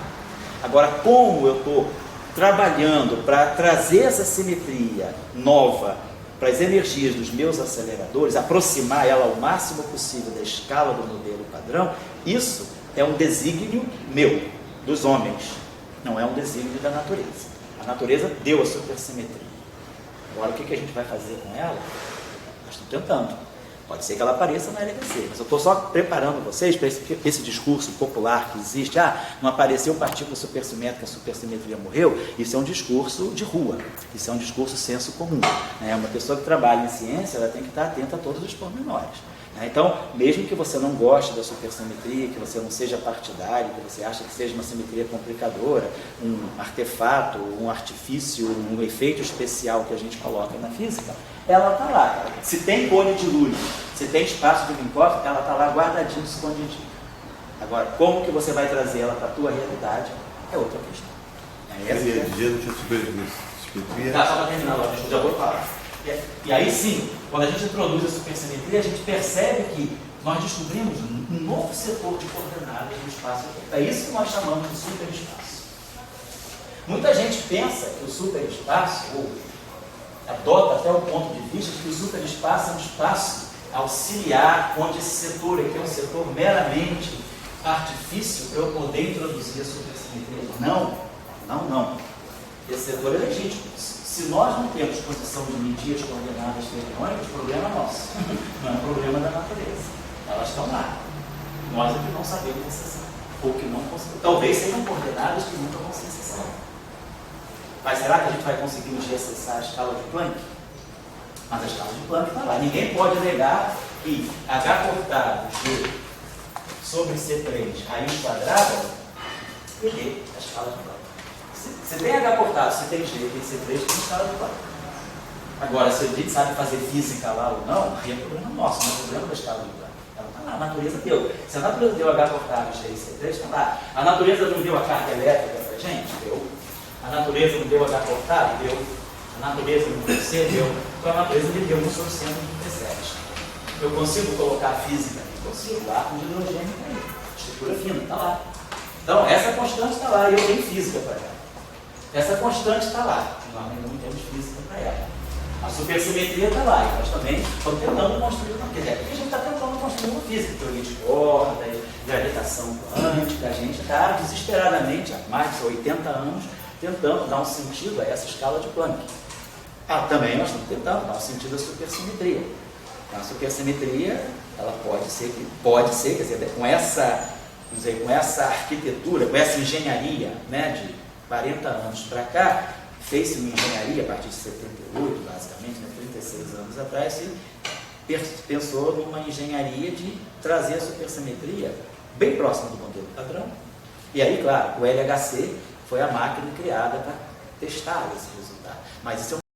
Speaker 1: Agora, como eu estou trabalhando para trazer essa simetria nova para as energias dos meus aceleradores, aproximar ela ao máximo possível da escala do modelo padrão, isso é um desígnio meu, dos homens, não é um desígnio da natureza. A natureza deu a supersimetria. Agora, o que a gente vai fazer com ela? Nós estamos tentando. Pode ser que ela apareça na LHC, mas eu estou só preparando vocês para esse discurso popular que existe. Não apareceu partícula supersimétrica, a supersimetria morreu. Isso é um discurso de rua, isso é um discurso senso comum. Uma pessoa que trabalha em ciência, ela tem que estar atenta a todos os pormenores. Então, mesmo que você não goste da supersimetria, que você não seja partidário, que você acha que seja uma simetria complicadora, um artefato, um artifício, um efeito especial que a gente coloca na física, ela está lá. Se tem cone de luz, se tem espaço de Minkowski, ela está lá guardadinha, escondidinha. Agora, como que você vai trazer ela para a tua realidade é outra questão.
Speaker 2: Ele não tinha supersimetria.
Speaker 1: Tá, só para terminar, eu já vou falar. E aí sim, quando a gente introduz a supersimetria, a gente percebe que nós descobrimos um novo setor de coordenadas no espaço. É isso que nós chamamos de superespaço. Muita gente pensa que o superespaço, ou adota até o ponto de vista de que o superespaço é um espaço auxiliar, onde esse setor aqui é um setor meramente artifício para eu poder introduzir a supersimetria. Não. Esse setor é legítimo. Se nós não temos condição de medir as coordenadas fermiônicas, o problema é nosso, não é problema da natureza. Elas estão lá. Nós é que não sabemos acessar, ou que não conseguimos. Talvez sejam coordenadas que nunca vão ser acessadas. Mas será que a gente vai conseguir um dia acessar a escala de Planck? Mas a escala de Planck está lá. Ninguém pode negar que H cortado G sobre C3 raiz quadrada é a escala de Planck. Se tem H cortado, se tem G, tem C3, tem escala de Planck. Agora, se a gente sabe fazer física lá ou não, aí é problema nosso, não é problema da escala de Planck. Ela está lá, a natureza deu. Se a natureza deu H cortado, G e C3, está lá. A natureza não deu a carga elétrica para a gente? Deu. A natureza não deu H cortado? Deu. A natureza não deu C? Deu. Então a natureza me deu 1 sobre 137. Eu consigo colocar a física? Consigo. Átomo de hidrogênio está aí. Estrutura fina, está lá. Então, essa constante está lá e eu tenho física para ela. Essa constante está lá, nós ainda não temos física para ela. A supersimetria está lá, e nós também estamos tentando construir uma física. Porque a gente está tentando construir uma física, teoria de corda, gravitação quântica, a gente está desesperadamente, há mais de 80 anos, tentando dar um sentido a essa escala de Planck. Também nós estamos tentando dar um sentido à supersimetria. A supersimetria, ela pode ser, quer dizer, com essa arquitetura, com essa engenharia, de 40 anos para cá, fez-se uma engenharia a partir de 78, basicamente, 36 anos atrás, se pensou numa engenharia de trazer a supersimetria bem próxima do modelo padrão. E aí, claro, o LHC foi a máquina criada para testar esse resultado. Mas isso é